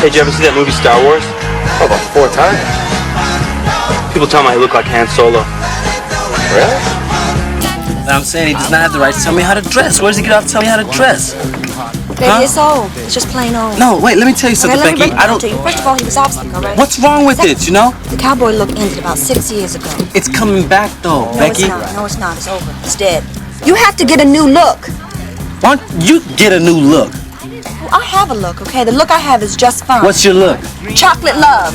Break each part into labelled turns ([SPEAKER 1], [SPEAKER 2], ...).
[SPEAKER 1] Hey, did you ever see that movie Star Wars?
[SPEAKER 2] Oh, about 4 times.
[SPEAKER 1] People tell me I look like Han Solo.
[SPEAKER 2] Really?
[SPEAKER 3] I'm saying he does not have the right to tell me how to dress. Where does he get off to tell me how to dress?
[SPEAKER 4] Baby, it's old. It's just plain old.
[SPEAKER 3] No, wait, let me tell you something,
[SPEAKER 4] Okay, let me
[SPEAKER 3] Becky.
[SPEAKER 4] break it down to you. First of all, he was obstinate, all right?
[SPEAKER 3] What's wrong with it, you know?
[SPEAKER 4] The cowboy look ended about 6 years ago.
[SPEAKER 3] It's coming back, though,
[SPEAKER 4] No,
[SPEAKER 3] Becky.
[SPEAKER 4] it's not. No, it's not. It's over. It's dead. You have to get a new look.
[SPEAKER 3] Why don't you get a new look?
[SPEAKER 4] Well, I have a look, okay? The look I have is just fine.
[SPEAKER 3] What's your look?
[SPEAKER 4] Chocolate love.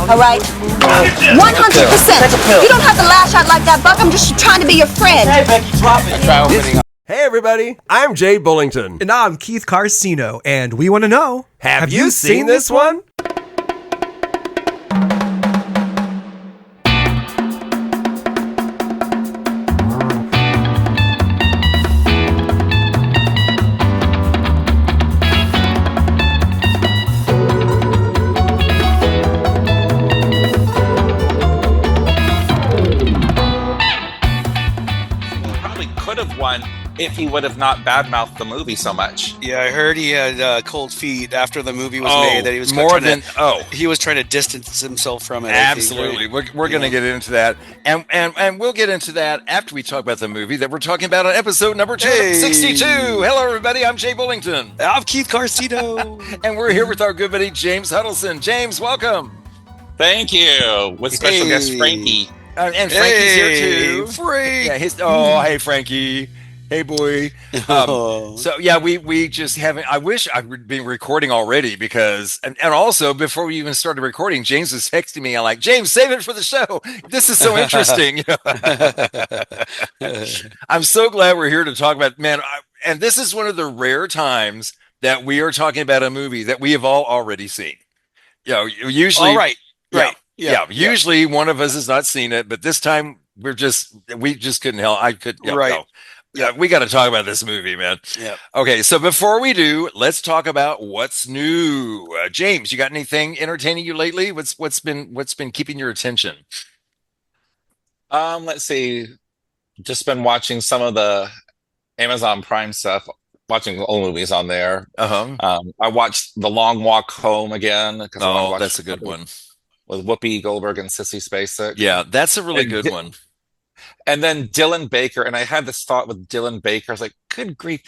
[SPEAKER 4] All right? 100%. You don't have to lash out like that, Buck. I'm just trying to be your friend.
[SPEAKER 3] Hey, Becky, drop it.
[SPEAKER 5] Hey everybody, I'm Jay Bullington.
[SPEAKER 6] And I'm Keith Carcino, and we want to know,
[SPEAKER 5] Have you seen this one?
[SPEAKER 7] Probably could have won if he would have not badmouthed the movie so much.
[SPEAKER 8] Yeah, I heard he had cold feet after the movie was
[SPEAKER 7] Oh,
[SPEAKER 8] made. That he was
[SPEAKER 7] more
[SPEAKER 8] trying
[SPEAKER 7] than-
[SPEAKER 8] to,
[SPEAKER 7] oh.
[SPEAKER 8] he was trying to distance himself from it. I think,
[SPEAKER 7] Absolutely.
[SPEAKER 8] right?
[SPEAKER 7] We're going to get into that. And we'll get into that after we talk about the movie that we're talking about on episode number 262. Hello, everybody. I'm Jay Bullington.
[SPEAKER 8] I'm Keith Carcino.
[SPEAKER 7] And we're here with our good buddy, James Huddleson. James, welcome.
[SPEAKER 9] Thank you. With special
[SPEAKER 8] Hey.
[SPEAKER 9] guest Frankie.
[SPEAKER 7] And Frankie's here too.
[SPEAKER 8] Frank.
[SPEAKER 7] Yeah, hey, Frankie. Hey, boy. So, yeah, we just haven't. I wish I'd been recording already because, and also before we even started recording, James was texting me. I'm like, James, save it for the show. This is so interesting. I'm so glad we're here to talk about, man. And this is one of the rare times that we are talking about a movie that we have all already seen. You know, usually,
[SPEAKER 8] All right. Right.
[SPEAKER 7] Yeah. Usually one of us has not seen it, but this time we just couldn't help. I could. Yeah,
[SPEAKER 8] Right.
[SPEAKER 7] no. Yeah, we got to talk about this movie, man.
[SPEAKER 8] Yeah.
[SPEAKER 7] Okay, so before we do, let's talk about what's new. James, you got anything entertaining you lately? What's been keeping your attention?
[SPEAKER 9] Let's see. Just been watching some of the Amazon Prime stuff, watching old movies on there. I watched The Long Walk Home again.
[SPEAKER 7] Oh, that's a good one.
[SPEAKER 9] With Whoopi Goldberg and Sissy Spacek.
[SPEAKER 7] Yeah, that's a really
[SPEAKER 9] And
[SPEAKER 7] good one.
[SPEAKER 9] And then Dylan Baker. And I had this thought with Dylan Baker. I was like, good grief.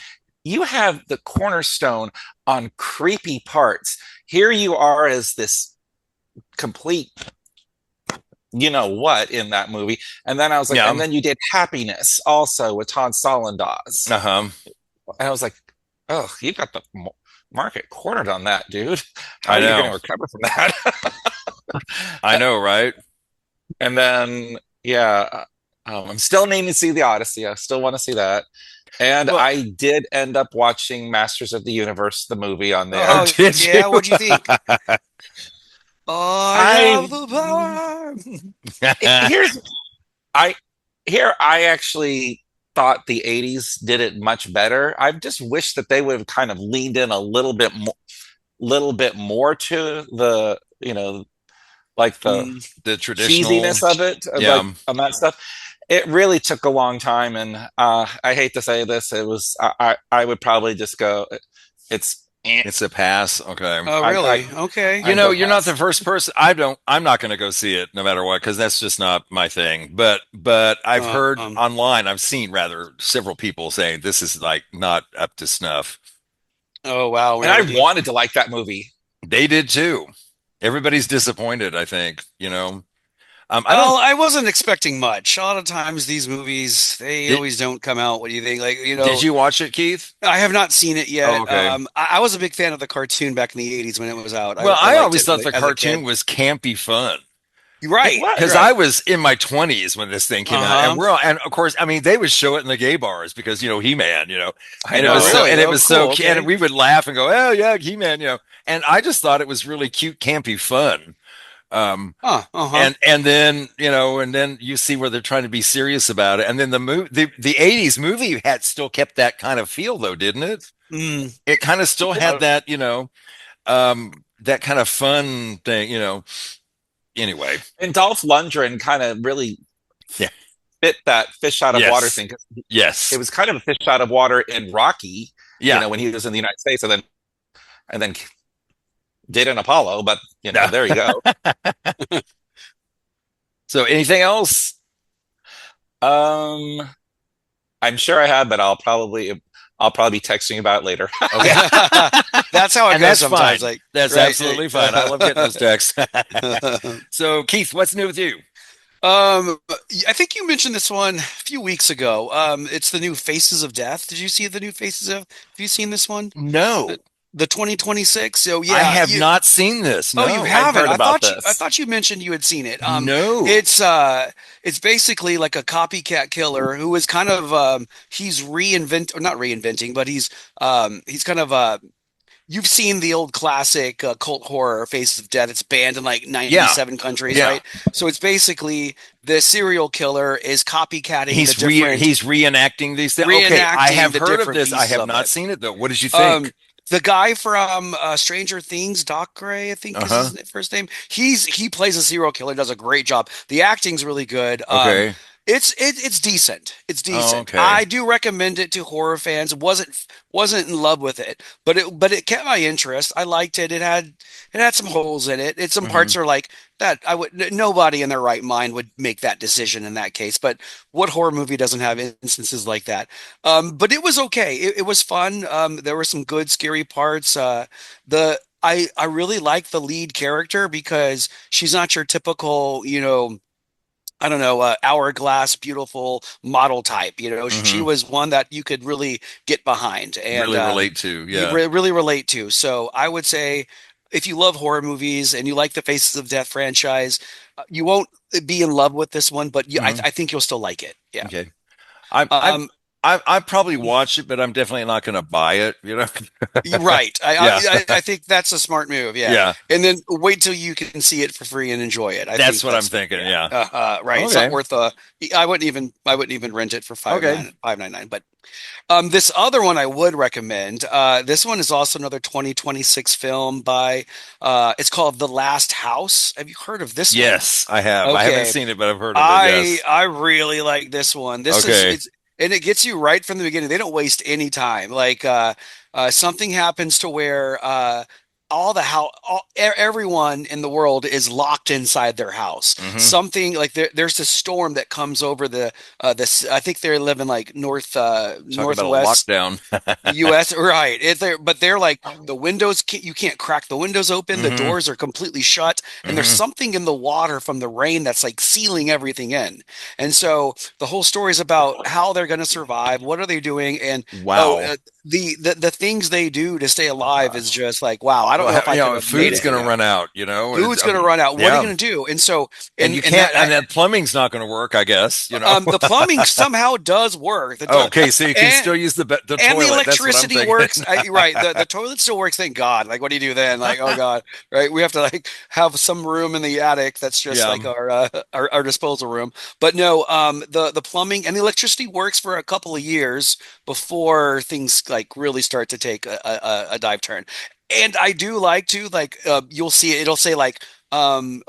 [SPEAKER 9] You have the cornerstone on creepy parts. Here you are as this complete, you know what, in that movie. And then I was like,
[SPEAKER 7] Yeah.
[SPEAKER 9] and then you did Happiness also with Todd Solondz. And I was like, oh, you got the market cornered on that, dude. How are you going to recover from that?
[SPEAKER 7] I know, right?
[SPEAKER 9] And then, yeah, I'm still needing to see The Odyssey. I still want to see that. And I did end up watching Masters of the Universe, the movie on there.
[SPEAKER 8] Oh,
[SPEAKER 7] did you?
[SPEAKER 8] yeah. What'd you think? I have the power.
[SPEAKER 9] I actually thought the 80s did it much better. I just wish that they would have kind of leaned in a little bit more to the, you know, like
[SPEAKER 7] the traditional
[SPEAKER 9] cheesiness of it,
[SPEAKER 7] Yeah.
[SPEAKER 9] like, on that stuff. It really took a long time, and I hate to say this, it was I would probably just go, it's
[SPEAKER 7] a pass. Okay.
[SPEAKER 8] Oh, really? Okay.
[SPEAKER 7] You know, you're not the first person. I'm not going to go see it no matter what, because that's just not my thing. But I've heard online, I've seen rather several people saying this is like not up to snuff.
[SPEAKER 8] Oh, wow.
[SPEAKER 9] And I wanted to like that movie.
[SPEAKER 7] They did too. Everybody's disappointed, I think, you know.
[SPEAKER 8] I wasn't expecting much. A lot of times these movies, they always don't come out. What do you think? Like, you know,
[SPEAKER 7] Did you watch it, Keith?
[SPEAKER 8] I have not seen it yet.
[SPEAKER 7] Oh, okay.
[SPEAKER 8] I was a big fan of the cartoon back in the 80s when it was out.
[SPEAKER 7] Well, I
[SPEAKER 8] liked
[SPEAKER 7] always
[SPEAKER 8] it
[SPEAKER 7] thought the
[SPEAKER 8] as a
[SPEAKER 7] cartoon
[SPEAKER 8] kid.
[SPEAKER 7] was campy fun.
[SPEAKER 8] Right.
[SPEAKER 7] Because
[SPEAKER 8] right.
[SPEAKER 7] I was in my 20s when this thing came out, and of course, I mean, they would show it in the gay bars because, you know, He-Man, you know, and it was so,
[SPEAKER 8] cool,
[SPEAKER 7] and we would laugh and go, oh yeah, He-Man, you know, and I just thought it was really cute, campy fun. And then, you know, and then you see where they're trying to be serious about it, and then the 80s movie had still kept that kind of feel, though, didn't it? It kind of still had that, you know, that kind of fun thing, you know. Anyway,
[SPEAKER 9] and Dolph Lundgren kind of really fit that fish out of water thing.
[SPEAKER 7] Yes,
[SPEAKER 9] it was kind of a fish out of water in Rocky.
[SPEAKER 7] Yeah,
[SPEAKER 9] you know, when he was in the United States, and then did in Apollo, but there you go.
[SPEAKER 7] So anything else?
[SPEAKER 9] Um, I'm sure I have, but I'll probably be texting you about it later.
[SPEAKER 7] Okay.
[SPEAKER 8] That's how it
[SPEAKER 7] And
[SPEAKER 8] goes
[SPEAKER 7] that's
[SPEAKER 8] sometimes.
[SPEAKER 7] fine.
[SPEAKER 8] Like
[SPEAKER 7] That's
[SPEAKER 8] right,
[SPEAKER 7] absolutely fine. I love getting those texts.
[SPEAKER 8] right.
[SPEAKER 7] So, Keith, what's new with you?
[SPEAKER 8] I think you mentioned this one a few weeks ago. It's the new Faces of Death. Did you see the new Faces of? Have you seen this one?
[SPEAKER 7] No,
[SPEAKER 8] The 2026. So
[SPEAKER 7] I
[SPEAKER 8] yeah,
[SPEAKER 7] have not seen this. No,
[SPEAKER 8] Oh, you haven't?
[SPEAKER 9] heard about
[SPEAKER 8] I
[SPEAKER 9] this.
[SPEAKER 8] thought you mentioned you had seen it.
[SPEAKER 7] No.
[SPEAKER 8] It's basically like a copycat killer who is kind of he's or not reinventing, but he's kind of you've seen the old classic cult horror Faces of Death. It's banned in like
[SPEAKER 7] Yeah.
[SPEAKER 8] 97 countries,
[SPEAKER 7] Yeah.
[SPEAKER 8] right? So it's basically the serial killer is copycatting
[SPEAKER 7] He's
[SPEAKER 8] the different
[SPEAKER 7] he's reenacting these things. Okay, I
[SPEAKER 8] reenacting
[SPEAKER 7] have
[SPEAKER 8] the
[SPEAKER 7] heard of
[SPEAKER 8] different
[SPEAKER 7] this. I
[SPEAKER 8] pieces
[SPEAKER 7] have
[SPEAKER 8] of
[SPEAKER 7] not
[SPEAKER 8] it.
[SPEAKER 7] seen it though. What did you think?
[SPEAKER 8] The guy from Stranger Things, Doc Gray, I think is
[SPEAKER 7] Uh-huh.
[SPEAKER 8] his first name. He plays a serial killer, does a great job. The acting's really good.
[SPEAKER 7] Okay.
[SPEAKER 8] It's decent. It's decent.
[SPEAKER 7] okay.
[SPEAKER 8] I do recommend it to horror fans. Wasn't in love with it, but it kept my interest. I liked it. It had some holes in it. Some parts are like that. Nobody in their right mind would make that decision in that case. But what horror movie doesn't have instances like that? But it was okay. It was fun. There were some good scary parts. I really like the lead character because she's not your typical, I don't know, hourglass, beautiful model type. She was one that you could really get behind and
[SPEAKER 7] Really relate to. Yeah.
[SPEAKER 8] really relate to. So I would say if you love horror movies and you like the Faces of Death franchise, you won't be in love with this one, but I think you'll still like it. Yeah.
[SPEAKER 7] Okay. I probably watch it, but I'm definitely not going to buy it.
[SPEAKER 8] You're right.
[SPEAKER 7] Yeah.
[SPEAKER 8] I think that's a smart move. Yeah.
[SPEAKER 7] Yeah.
[SPEAKER 8] And then wait till you can see it for free and enjoy it.
[SPEAKER 7] That's what I'm thinking. Yeah.
[SPEAKER 8] Right. It's
[SPEAKER 7] Okay.
[SPEAKER 8] not worth I wouldn't even rent it for
[SPEAKER 7] Okay.
[SPEAKER 8] $5.99. But this other one I would recommend. This one is also another 2026 film by it's called The Last House. Have you heard of this one?
[SPEAKER 7] Yes, I have. I
[SPEAKER 8] Okay.
[SPEAKER 7] haven't seen it, but I've heard of it. Yes.
[SPEAKER 8] I really like this one.
[SPEAKER 7] Okay.
[SPEAKER 8] And it gets you right from the beginning. They don't waste any time. Like something happens to where everyone in the world is locked inside their house. Something like there's a storm that comes over this. I think they live in like northwest
[SPEAKER 7] Lockdown.
[SPEAKER 8] U.S. Right. But they're like the windows. You can't crack the windows open. The doors are completely shut, and there's something in the water from the rain that's like sealing everything in. And so the whole story is about how they're going to survive. What are they doing? And
[SPEAKER 7] Wow.
[SPEAKER 8] the things they do to stay alive is just like wow. I don't know if I could have made
[SPEAKER 7] food's
[SPEAKER 8] it.
[SPEAKER 7] going to run out.
[SPEAKER 8] Food's going to run out. What are you going to do? And so
[SPEAKER 7] and you can't. And that plumbing's not going to work. I guess.
[SPEAKER 8] the plumbing somehow does work.
[SPEAKER 7] Okay, so you can still use the toilet.
[SPEAKER 8] And the electricity
[SPEAKER 7] That's what I'm
[SPEAKER 8] works. Right. The toilet still works. Thank God. Like, what do you do then? Like, oh God. Right. We have to like have some room in the attic that's just like our disposal room. But no, the plumbing and the electricity works for a couple of years before things like really start to take a dive turn. And I do like to you'll see it'll say like 1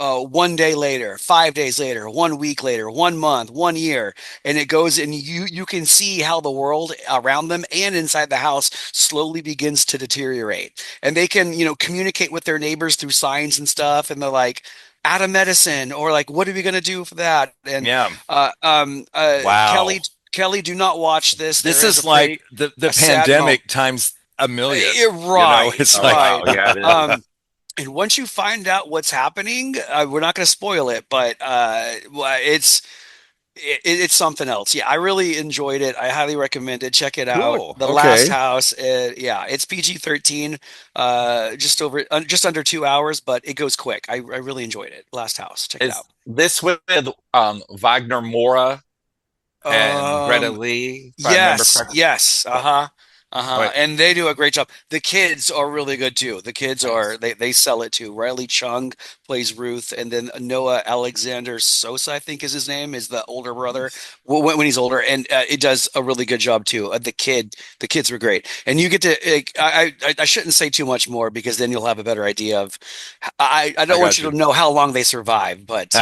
[SPEAKER 8] day later, 5 days later, 1 week later, 1 month, 1 year, and it goes and you can see how the world around them and inside the house slowly begins to deteriorate. And they can communicate with their neighbors through signs and stuff, and they're like out of medicine or like what are we going to do for that? And
[SPEAKER 7] wow.
[SPEAKER 8] Kelly, do not watch this.
[SPEAKER 7] This is like the pandemic times a million.
[SPEAKER 8] Right.
[SPEAKER 7] It's like
[SPEAKER 9] Wow, yeah, it is.
[SPEAKER 8] And once you find out what's happening, we're not going to spoil it, but it's something else. Yeah, I really enjoyed it. I highly recommend it. Check it out.
[SPEAKER 7] Cool.
[SPEAKER 8] The
[SPEAKER 7] Okay.
[SPEAKER 8] Last House. It's PG-13, just under 2 hours, but it goes quick. I really enjoyed it. Last House. Check it
[SPEAKER 9] Is
[SPEAKER 8] out.
[SPEAKER 9] this with Wagner Mora and Greta Lee? If I remember correctly?
[SPEAKER 8] Yes.
[SPEAKER 9] Right.
[SPEAKER 8] And they do a great job. The kids are really good too. The kids they sell it too. Riley Chung plays Ruth, and then Noah Alexander Sosa, I think is his name, is the older brother when he's older, and it does a really good job too. The kids were great, and you get to. I shouldn't say too much more because then you'll have a better idea of. I don't want you to know how long they survive, but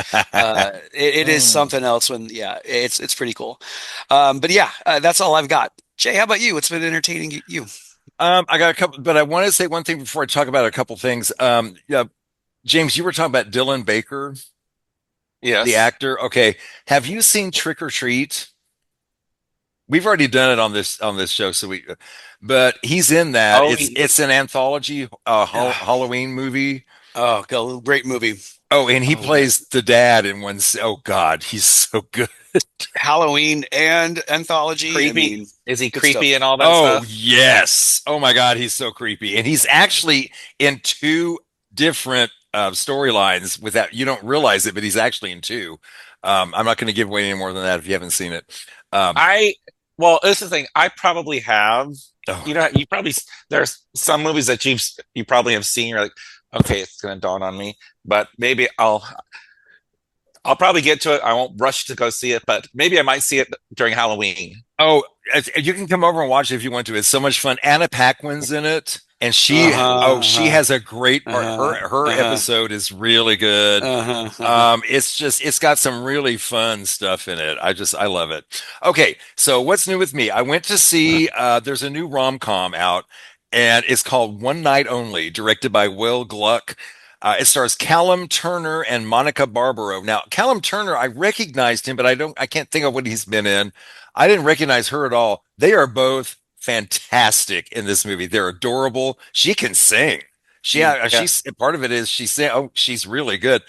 [SPEAKER 8] it is something else. It's pretty cool. But that's all I've got. Jay, how about you? What's been entertaining you?
[SPEAKER 7] I got a couple, but I want to say one thing before I talk about a couple things. Yeah, James, you were talking about Dylan Baker,
[SPEAKER 9] Yes.
[SPEAKER 7] the actor. Okay, have you seen Trick or Treat? We've already done it on this show, but he's in that.
[SPEAKER 9] Oh,
[SPEAKER 7] It's an anthology Halloween movie.
[SPEAKER 8] Oh, great movie.
[SPEAKER 7] Oh, and he plays the dad in one. Oh God, he's so good.
[SPEAKER 8] Halloween and anthology.
[SPEAKER 9] creepy.
[SPEAKER 8] I mean,
[SPEAKER 9] Is he
[SPEAKER 8] good
[SPEAKER 9] creepy
[SPEAKER 8] stuff.
[SPEAKER 9] and all that
[SPEAKER 7] Oh
[SPEAKER 9] stuff?
[SPEAKER 7] yes. Oh my God, he's so creepy, and he's actually in two different storylines. With that, you don't realize it, but he's actually in two. I'm not going to give away any more than that if you haven't seen it.
[SPEAKER 9] Well, this is the thing. I probably have.
[SPEAKER 7] Oh,
[SPEAKER 9] You probably there's some movies that you probably have seen. You're like, okay, it's going to dawn on me, but maybe I'll probably get to it. I won't rush to go see it, but maybe I might see it during Halloween.
[SPEAKER 7] oh, you can come over and watch it if you want to. It's so much fun. Anna Paquin's in it, and she has a great part. Her episode is really good. It's got some really fun stuff in it. I love it. Okay, so what's new with me? I went to see there's a new rom-com out, and it's called One Night Only, directed by Will Gluck. It stars Callum Turner and Monica Barbaro. Now, Callum Turner, I recognized him, but I can't think of what he's been in. I didn't recognize her at all. They are both fantastic in this movie. They're adorable. She can sing. She's part of it is she's really good.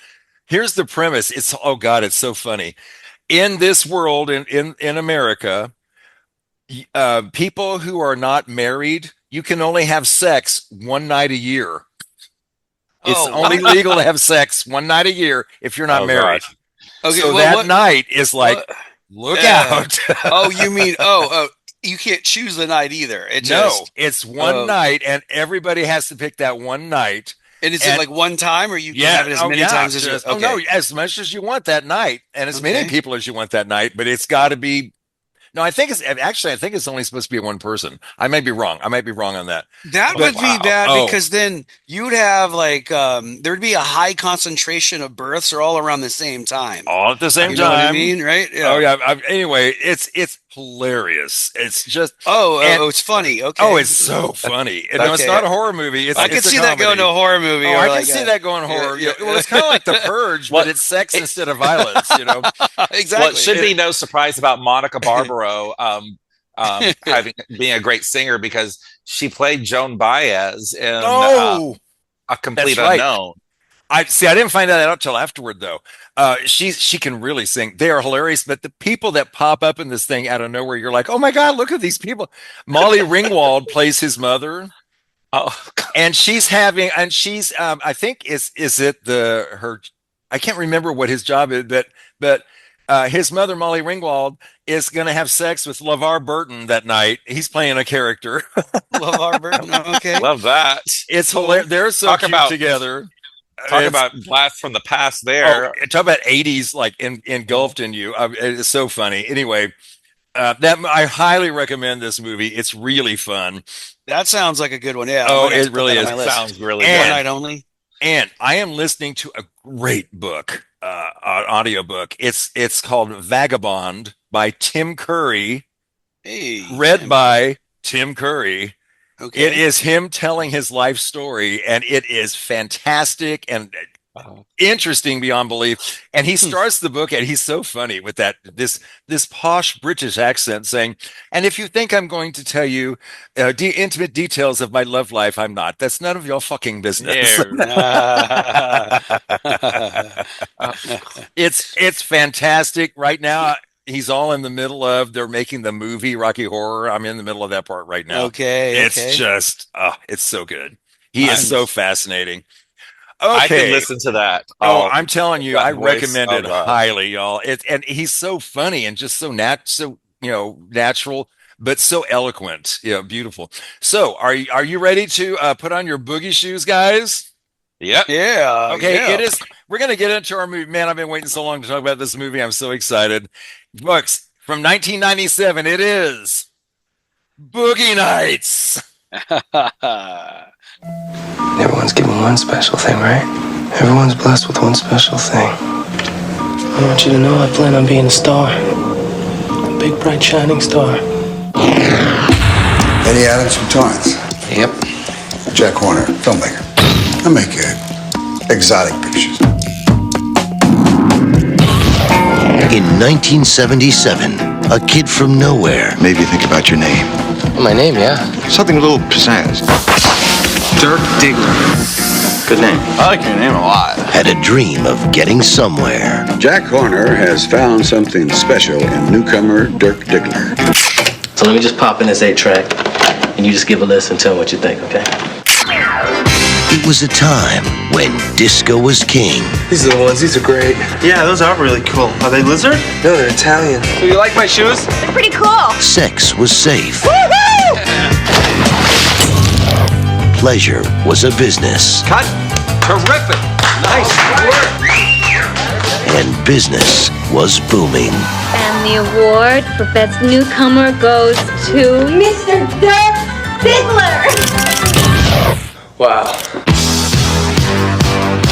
[SPEAKER 7] Here's the premise. Oh God, it's so funny. In this world, in America, people who are not married, you can only have sex one night a year. It's only legal to have sex one night a year if you're not married.
[SPEAKER 9] Gosh.
[SPEAKER 8] Okay,
[SPEAKER 7] so that night is like, look out.
[SPEAKER 8] You mean you can't choose the night either.
[SPEAKER 7] It's one night, and everybody has to pick that one night.
[SPEAKER 8] And is it like one time, or you can have it as many times as you?
[SPEAKER 7] Oh no, as much as you want that night, and as many people as you want that night. But it's got to be. No, I think it's only supposed to be one person. I may be wrong. I might be wrong on that.
[SPEAKER 8] That would be bad because then you'd have there'd be a high concentration of births all around the same time.
[SPEAKER 7] All at the same time.
[SPEAKER 8] You know what I mean, right? Yeah.
[SPEAKER 7] Oh yeah. Anyway, it's hilarious. It's just
[SPEAKER 8] it's funny. Okay.
[SPEAKER 7] Oh, it's so funny. No, it's not a horror movie.
[SPEAKER 8] I could see that going to a horror movie.
[SPEAKER 7] Oh, I can see that going horror. Yeah. Well, it's kind of like The Purge, but it's sex instead of violence. You know.
[SPEAKER 8] Exactly.
[SPEAKER 9] Well, it should be no surprise about Monica Barbaro being a great singer because she played Joan Baez in A Complete Unknown.
[SPEAKER 7] I didn't find that out till afterward, though. She can really sing. They are hilarious, but the people that pop up in this thing out of nowhere, you're like, oh my God, look at these people. Molly Ringwald plays his mother.
[SPEAKER 9] Oh,
[SPEAKER 7] and I think I can't remember what his job is, but his mother, Molly Ringwald, is going to have sex with LeVar Burton that night. He's playing a character.
[SPEAKER 8] LeVar Burton, okay.
[SPEAKER 9] Love that.
[SPEAKER 7] It's hilarious. They're so cute together.
[SPEAKER 9] Talk about blast from the past there.
[SPEAKER 7] Talk about 80s, like engulfed in you. It's so funny. Anyway, I highly recommend this movie. It's really fun.
[SPEAKER 8] That sounds like a good one. Yeah.
[SPEAKER 7] Oh, it really is.
[SPEAKER 9] Sounds really good.
[SPEAKER 8] One night only.
[SPEAKER 7] And I am listening to a great book, audiobook. It's called Vagabond by Tim Curry. Read by Tim Curry. Okay. It is him telling his life story, and it is fantastic and interesting beyond belief. And he starts the book, and he's so funny with this posh British accent, saying, "And if you think I'm going to tell you intimate details of my love life, I'm not. That's none of your fucking business." It's fantastic right now. He's all in the middle of, they're making the movie Rocky Horror. I'm in the middle of that part right now.
[SPEAKER 8] Okay.
[SPEAKER 7] It's just, it's so good. He is so fascinating. Okay.
[SPEAKER 9] I can listen to that.
[SPEAKER 7] I'm telling you, I recommend it highly, y'all. And he's so funny and just so natural, but so eloquent. Yeah, beautiful. So are you ready to put on your boogie shoes, guys?
[SPEAKER 9] Yep.
[SPEAKER 8] Yeah.
[SPEAKER 7] Okay.
[SPEAKER 8] Yeah.
[SPEAKER 7] It is. We're going to get into our movie. Man, I've been waiting so long to talk about this movie. I'm so excited. Books from 1997. It is Boogie Nights.
[SPEAKER 10] Everyone's given one special thing, right? Everyone's blessed with one special thing. I want you to know I plan on being a star. A big, bright, shining star.
[SPEAKER 11] Eddie Adams from Torrance. Yep.
[SPEAKER 12] Jack Horner, filmmaker. I make exotic pictures.
[SPEAKER 13] In 1977, a kid from nowhere.
[SPEAKER 12] Maybe think about your name.
[SPEAKER 10] My name, yeah.
[SPEAKER 12] Something a little pizzazz.
[SPEAKER 10] Dirk Diggler. Good name. I like your name a lot.
[SPEAKER 13] Had a dream of getting somewhere.
[SPEAKER 12] Jack Horner has found something special in newcomer Dirk Diggler.
[SPEAKER 10] So let me just pop in this 8-track, and you just give a listen and tell me what you think, okay?
[SPEAKER 13] It was a time when disco was king.
[SPEAKER 10] These are the ones. These are great.
[SPEAKER 1] Yeah, those are really cool. Are they lizard?
[SPEAKER 10] No, they're Italian.
[SPEAKER 1] Do you like my shoes?
[SPEAKER 4] They're pretty cool.
[SPEAKER 13] Sex was safe.
[SPEAKER 4] Woohoo!
[SPEAKER 13] Pleasure was a business.
[SPEAKER 1] Cut. Terrific. Nice work.
[SPEAKER 13] And business was booming.
[SPEAKER 14] And the award for Best Newcomer goes to
[SPEAKER 4] Mr. Dirk Diggler.
[SPEAKER 10] Wow.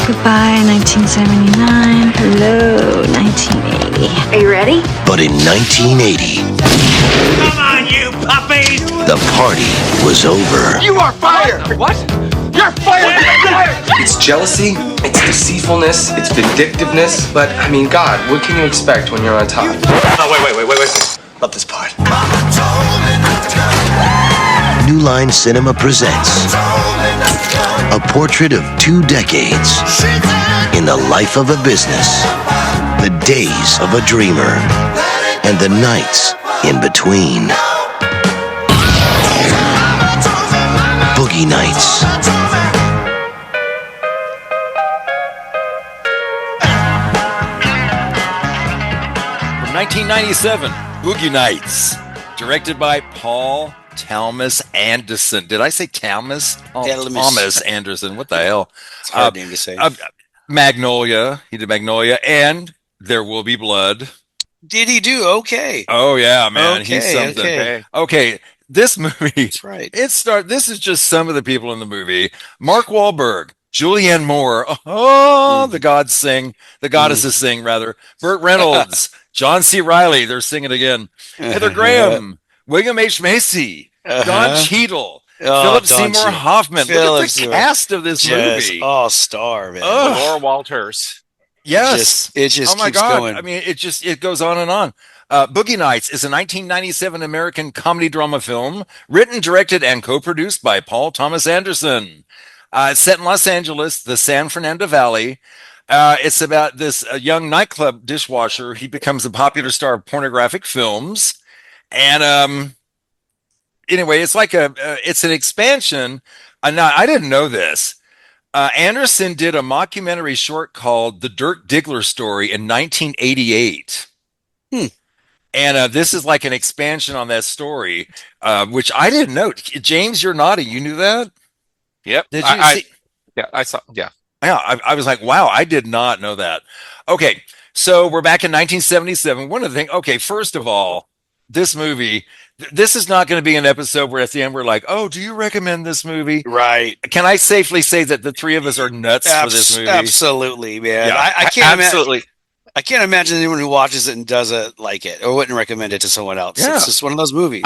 [SPEAKER 14] Goodbye, 1979. Hello, 1980.
[SPEAKER 4] Are you ready?
[SPEAKER 13] But in 1980,
[SPEAKER 1] Come on, you puppies.
[SPEAKER 13] the party was over.
[SPEAKER 1] You are fired. What? You're fired.
[SPEAKER 10] It's jealousy, it's deceitfulness, it's vindictiveness, but I mean, God, what can you expect when you're on top?
[SPEAKER 1] Oh, wait. Love this part.
[SPEAKER 13] New Line Cinema presents a portrait of 2 decades in the life of a business, the days of a dreamer, and the nights in between. Boogie Nights.
[SPEAKER 7] From 1997, Boogie Nights, directed by Paul Thomas Anderson. Did I say Thomas? Oh, Thomas Anderson. What the hell?
[SPEAKER 8] It's a hard name to say.
[SPEAKER 7] Magnolia. He did Magnolia and There Will Be Blood.
[SPEAKER 8] Did he do? Okay.
[SPEAKER 7] Oh yeah, man.
[SPEAKER 8] Okay,
[SPEAKER 7] He's something.
[SPEAKER 8] okay.
[SPEAKER 7] Okay. This movie.
[SPEAKER 8] That's right.
[SPEAKER 7] This is just some of the people in the movie. Mark Wahlberg, Julianne Moore. Oh, the gods sing. The goddesses sing, rather. Burt Reynolds, John C. Reilly. They're singing again. Heather Graham, William H. Macy, Don Cheadle, Philip Seymour Hoffman. Look at the cast of this movie.
[SPEAKER 8] Oh, star, man.
[SPEAKER 9] Laura Walters.
[SPEAKER 7] Yes.
[SPEAKER 8] It just
[SPEAKER 7] oh my
[SPEAKER 8] keeps
[SPEAKER 7] God.
[SPEAKER 8] going.
[SPEAKER 7] I mean, it goes on and on. Boogie Nights is a 1997 American comedy drama film written, directed, and co-produced by Paul Thomas Anderson. It's set in Los Angeles, the San Fernando Valley. It's about this young nightclub dishwasher. He becomes a popular star of pornographic films. And anyway, it's like it's an expansion. Now, I didn't know this. Anderson did a mockumentary short called The Dirk Diggler Story in 1988. And this is like an expansion on that story, which I didn't know. James, you're nodding. You knew that?
[SPEAKER 9] Yep.
[SPEAKER 7] Did you see?
[SPEAKER 9] Yeah, I saw. Yeah.
[SPEAKER 7] Yeah, I was like, wow, I did not know that. Okay, so we're back in 1977. One of the things, okay, first of all, this movie, this is not going to be an episode where at the end we're like, oh, do you recommend this movie?
[SPEAKER 8] Right.
[SPEAKER 7] Can I safely say that the three of us are nuts for this movie?
[SPEAKER 8] Absolutely, man.
[SPEAKER 7] Yeah,
[SPEAKER 8] I can't
[SPEAKER 9] absolutely.
[SPEAKER 8] I can't imagine anyone who watches it and doesn't like it or wouldn't recommend it to someone else.
[SPEAKER 7] Yeah.
[SPEAKER 8] It's just one of those movies.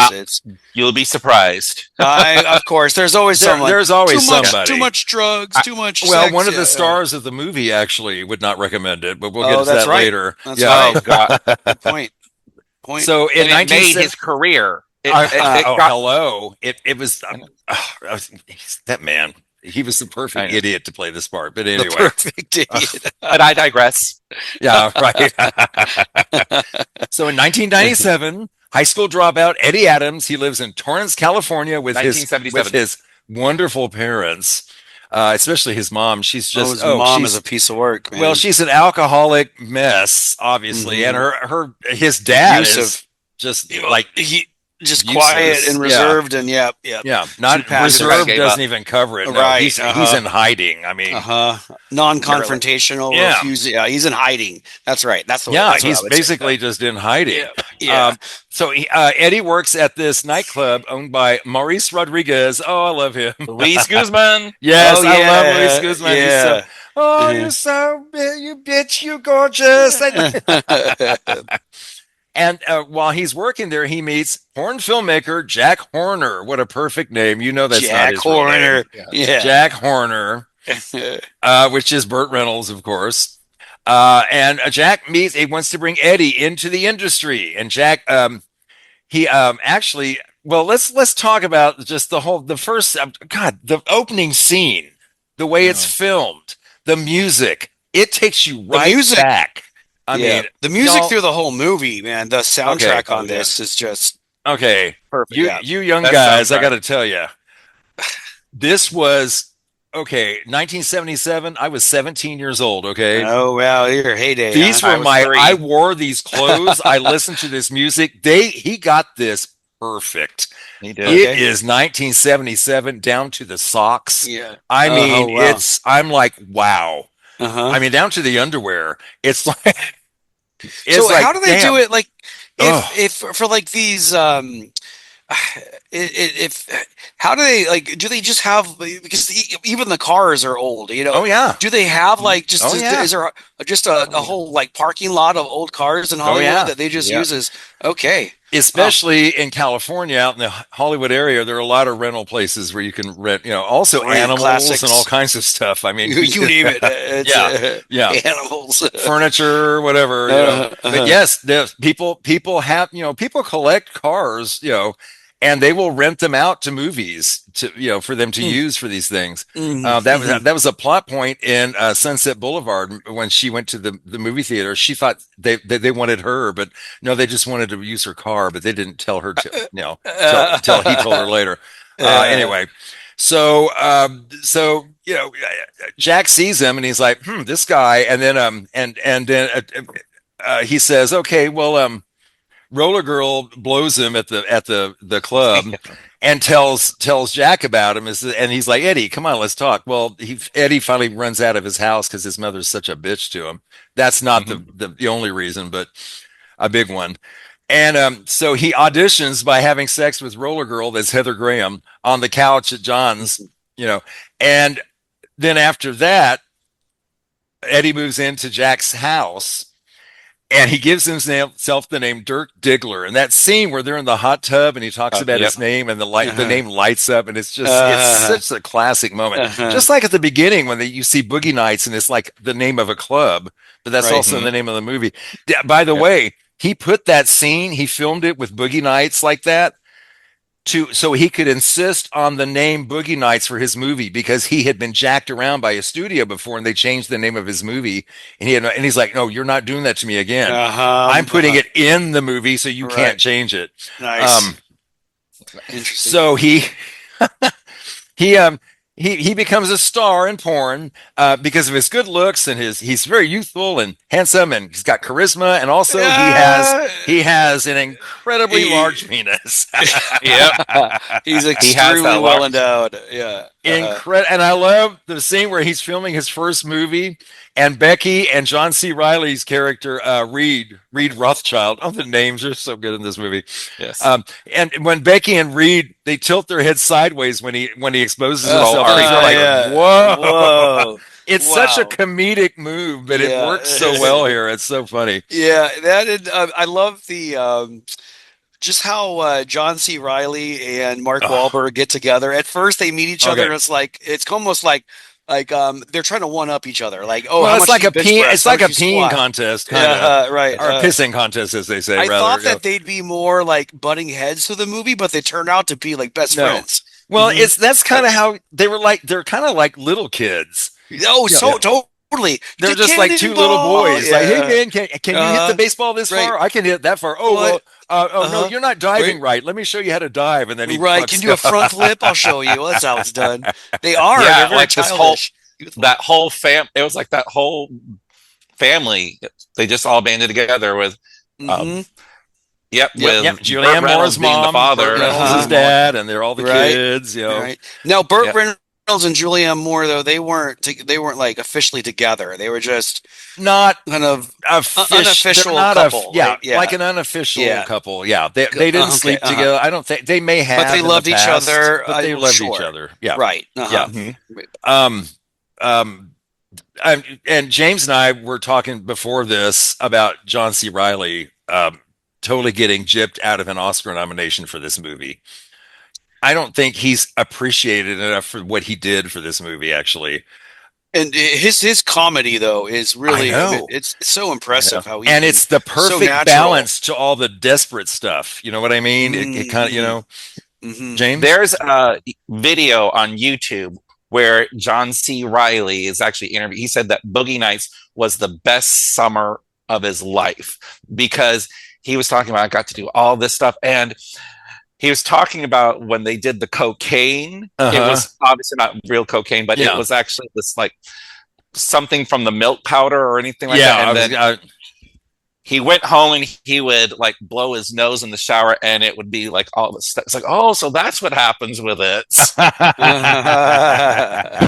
[SPEAKER 9] You'll be surprised.
[SPEAKER 8] Of course, there's always someone.
[SPEAKER 7] There's always somebody.
[SPEAKER 8] Too much drugs, too much
[SPEAKER 7] Well,
[SPEAKER 8] sex.
[SPEAKER 7] one of the stars of the movie actually would not recommend it, but we'll get to that
[SPEAKER 8] right.
[SPEAKER 7] later.
[SPEAKER 8] That's
[SPEAKER 7] yeah.
[SPEAKER 8] right.
[SPEAKER 9] Oh God.
[SPEAKER 8] Good point.
[SPEAKER 7] So in
[SPEAKER 9] it made his career.
[SPEAKER 7] Hello. It was that man. He was the perfect idiot to play this part. But anyway,
[SPEAKER 8] the perfect idiot.
[SPEAKER 9] But I digress.
[SPEAKER 7] Yeah, right. So in 1997, high school dropout Eddie Adams. He lives in Torrance, California, with his wonderful parents. Especially his mom. She's just
[SPEAKER 8] his mom is a piece of work, man.
[SPEAKER 7] Well, she's an alcoholic mess, obviously, and his dad is just like
[SPEAKER 8] just
[SPEAKER 7] useless.
[SPEAKER 8] Quiet and reserved, and yeah,
[SPEAKER 7] not reserved. Doesn't even cover it. No,
[SPEAKER 8] right,
[SPEAKER 7] he's in hiding. I mean,
[SPEAKER 8] non-confrontational.
[SPEAKER 7] Yeah.
[SPEAKER 8] He's in hiding. That's right. That's the way.
[SPEAKER 7] Yeah, he's basically just in hiding.
[SPEAKER 8] Yeah.
[SPEAKER 7] So Eddie works at this nightclub owned by Maurice Rodriguez. Oh, I love him.
[SPEAKER 9] Luis Guzman.
[SPEAKER 7] Yes, I love Luis Guzman. Yeah. You're so big, you bitch, you gorgeous. And while he's working there, he meets porn filmmaker Jack Horner. What a perfect name. You know, that's
[SPEAKER 8] Jack
[SPEAKER 7] not his real
[SPEAKER 8] Horner.
[SPEAKER 7] name.
[SPEAKER 8] Yeah.
[SPEAKER 7] Jack Horner, which is Burt Reynolds, of course. And Jack meets, he wants to bring Eddie into the industry. And Jack, he actually, well, let's talk about just the first, the opening scene, the way it's filmed, the music, it takes you right back. I mean,
[SPEAKER 8] the music through the whole movie, man, the soundtrack on this is just perfect.
[SPEAKER 7] You young guys, I got to tell you, this was 1977. I was 17 years old. Okay.
[SPEAKER 8] Oh wow, your heyday.
[SPEAKER 7] These were I wore these clothes. I listened to this music. He got this perfect.
[SPEAKER 9] He did.
[SPEAKER 7] It is 1977 down to the socks.
[SPEAKER 8] Yeah.
[SPEAKER 7] I mean, I'm like, wow. I mean, down to the underwear. It's like.
[SPEAKER 8] So like, how do they do it? Like, if for like these, if how do they like? Do they just have, because even the cars are old, you know?
[SPEAKER 7] Oh yeah.
[SPEAKER 8] Do they have like just? Is there just a whole like parking lot of old cars in Hollywood that they just use as
[SPEAKER 7] Especially in California, out in the Hollywood area, there are a lot of rental places where you can rent, also animals
[SPEAKER 8] classics.
[SPEAKER 7] and all kinds of stuff. I mean,
[SPEAKER 8] you name it. It's, animals,
[SPEAKER 7] furniture, whatever. But yes, people have, people collect cars, and they will rent them out to movies for them to use for these things. That was a plot point in Sunset Boulevard when she went to the movie theater. She thought they wanted her, but no, they just wanted to use her car, but they didn't tell her to, till he told her later. Anyway, so Jack sees him and he's like, this guy, and then he says, okay, well, Roller Girl blows him at the club and tells Jack about him, and he's like, Eddie, come on, let's talk. Well, Eddie finally runs out of his house because his mother's such a bitch to him. That's not the only reason, but a big one. And so he auditions by having sex with Roller Girl, that's Heather Graham, on the couch at John's, and then after that, Eddie moves into Jack's house. And he gives himself the name Dirk Diggler. And that scene where they're in the hot tub and he talks about his name and the name lights up, and it's just it's such a classic moment. Just like at the beginning when you see Boogie Nights and it's like the name of a club, but that's also the name of the movie. By the way, he put that scene, he filmed it with Boogie Nights like that, so he could insist on the name Boogie Nights for his movie, because he had been jacked around by a studio before and they changed the name of his movie, and he's like, no, you're not doing that to me again. I'm putting it in the movie so you can't change it.
[SPEAKER 8] Nice. Interesting.
[SPEAKER 7] So he becomes a star in porn because of his good looks, and he's very youthful and handsome, and he's got charisma, and also he has an incredibly large penis.
[SPEAKER 8] He's extremely well endowed.
[SPEAKER 7] And I love the scene where he's filming his first movie, and Becky and John C. Reilly's character Reed Rothschild. Oh, the names are so good in this movie.
[SPEAKER 9] Yes.
[SPEAKER 7] And when Becky and Reed, they tilt their heads sideways when he exposes himself. Whoa. It's such a comedic move, but it works so well here. It's so funny.
[SPEAKER 8] Yeah, I love the just how John C. Reilly and Mark Wahlberg get together. At first, they meet each other, and it's almost like they're trying to one up each other. Like,
[SPEAKER 7] it's like a peeing contest,
[SPEAKER 8] right?
[SPEAKER 7] Or a pissing contest, as they say.
[SPEAKER 8] I thought that they'd be more like butting heads through the movie, but they turned out to be like best friends.
[SPEAKER 7] Well, that's kind of how they were. They're kind of like little kids.
[SPEAKER 8] Oh, totally.
[SPEAKER 7] They're just like two little boys. Like, hey man, can you hit the baseball this far? I can hit that far. Oh, no, you're not diving right. Let me show you how to dive. And then he
[SPEAKER 8] can you do a front flip? I'll show you. Well, that's how it's done. They are. They're very
[SPEAKER 9] like
[SPEAKER 8] childish.
[SPEAKER 9] That whole it was like that whole family. They just all banded together with. With
[SPEAKER 7] Julianne Moore's mom, the father, his dad, and they're all the kids.
[SPEAKER 8] Right. Now, Burt Reynolds and Julianne Moore, though, they weren't like officially together. They were just
[SPEAKER 7] not
[SPEAKER 8] kind of
[SPEAKER 7] unofficial couple. Like an unofficial couple. Yeah, they didn't sleep together. I don't think they may have,
[SPEAKER 8] but they loved each other.
[SPEAKER 7] But they loved each other. Yeah,
[SPEAKER 8] right.
[SPEAKER 7] And James and I were talking before this about John C. Reilly. totally getting gypped out of an Oscar nomination for this movie. I don't think he's appreciated enough for what he did for this movie, actually.
[SPEAKER 8] And his comedy though is really, I mean, it's so impressive how he
[SPEAKER 7] and it's the
[SPEAKER 8] so
[SPEAKER 7] perfect
[SPEAKER 8] natural.
[SPEAKER 7] balance to all the desperate stuff. You know what I mean? It kind of, you know, James.
[SPEAKER 9] There's a video on YouTube where John C. Reilly is actually interviewed. He said that Boogie Nights was the best summer of his life because he was talking about, I got to do all this stuff. And he was talking about when they did the cocaine. It was obviously not real cocaine, but it was actually this like something from the milk powder or anything like that. And then he went home and he would like blow his nose in the shower and it would be like all this stuff. It's like, oh, so that's what happens with it. I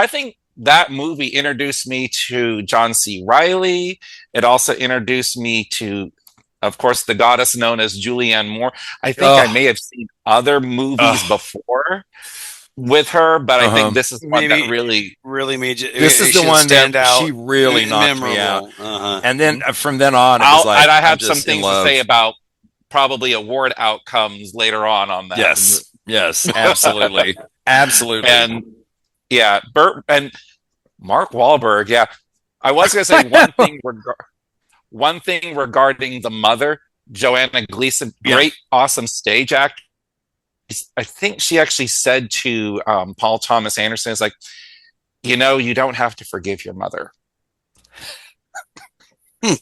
[SPEAKER 9] think that movie introduced me to John C. Reilly. It also introduced me to, of course, the goddess known as Julianne Moore. I think I may have seen other movies before with her, but I think this is the one that really
[SPEAKER 8] made you.
[SPEAKER 7] This is the one that she really knocked me out. And then from then on, it was like,
[SPEAKER 9] and I have some things to say about probably award outcomes later on that.
[SPEAKER 7] Yes, absolutely, absolutely.
[SPEAKER 9] And yeah, Burt and Mark Wahlberg. Yeah, I was going to say one thing regarding the mother, Joanna Gleason, great, awesome stage actor. I think she actually said to Paul Thomas Anderson, "Is like, you know, you don't have to forgive your mother." He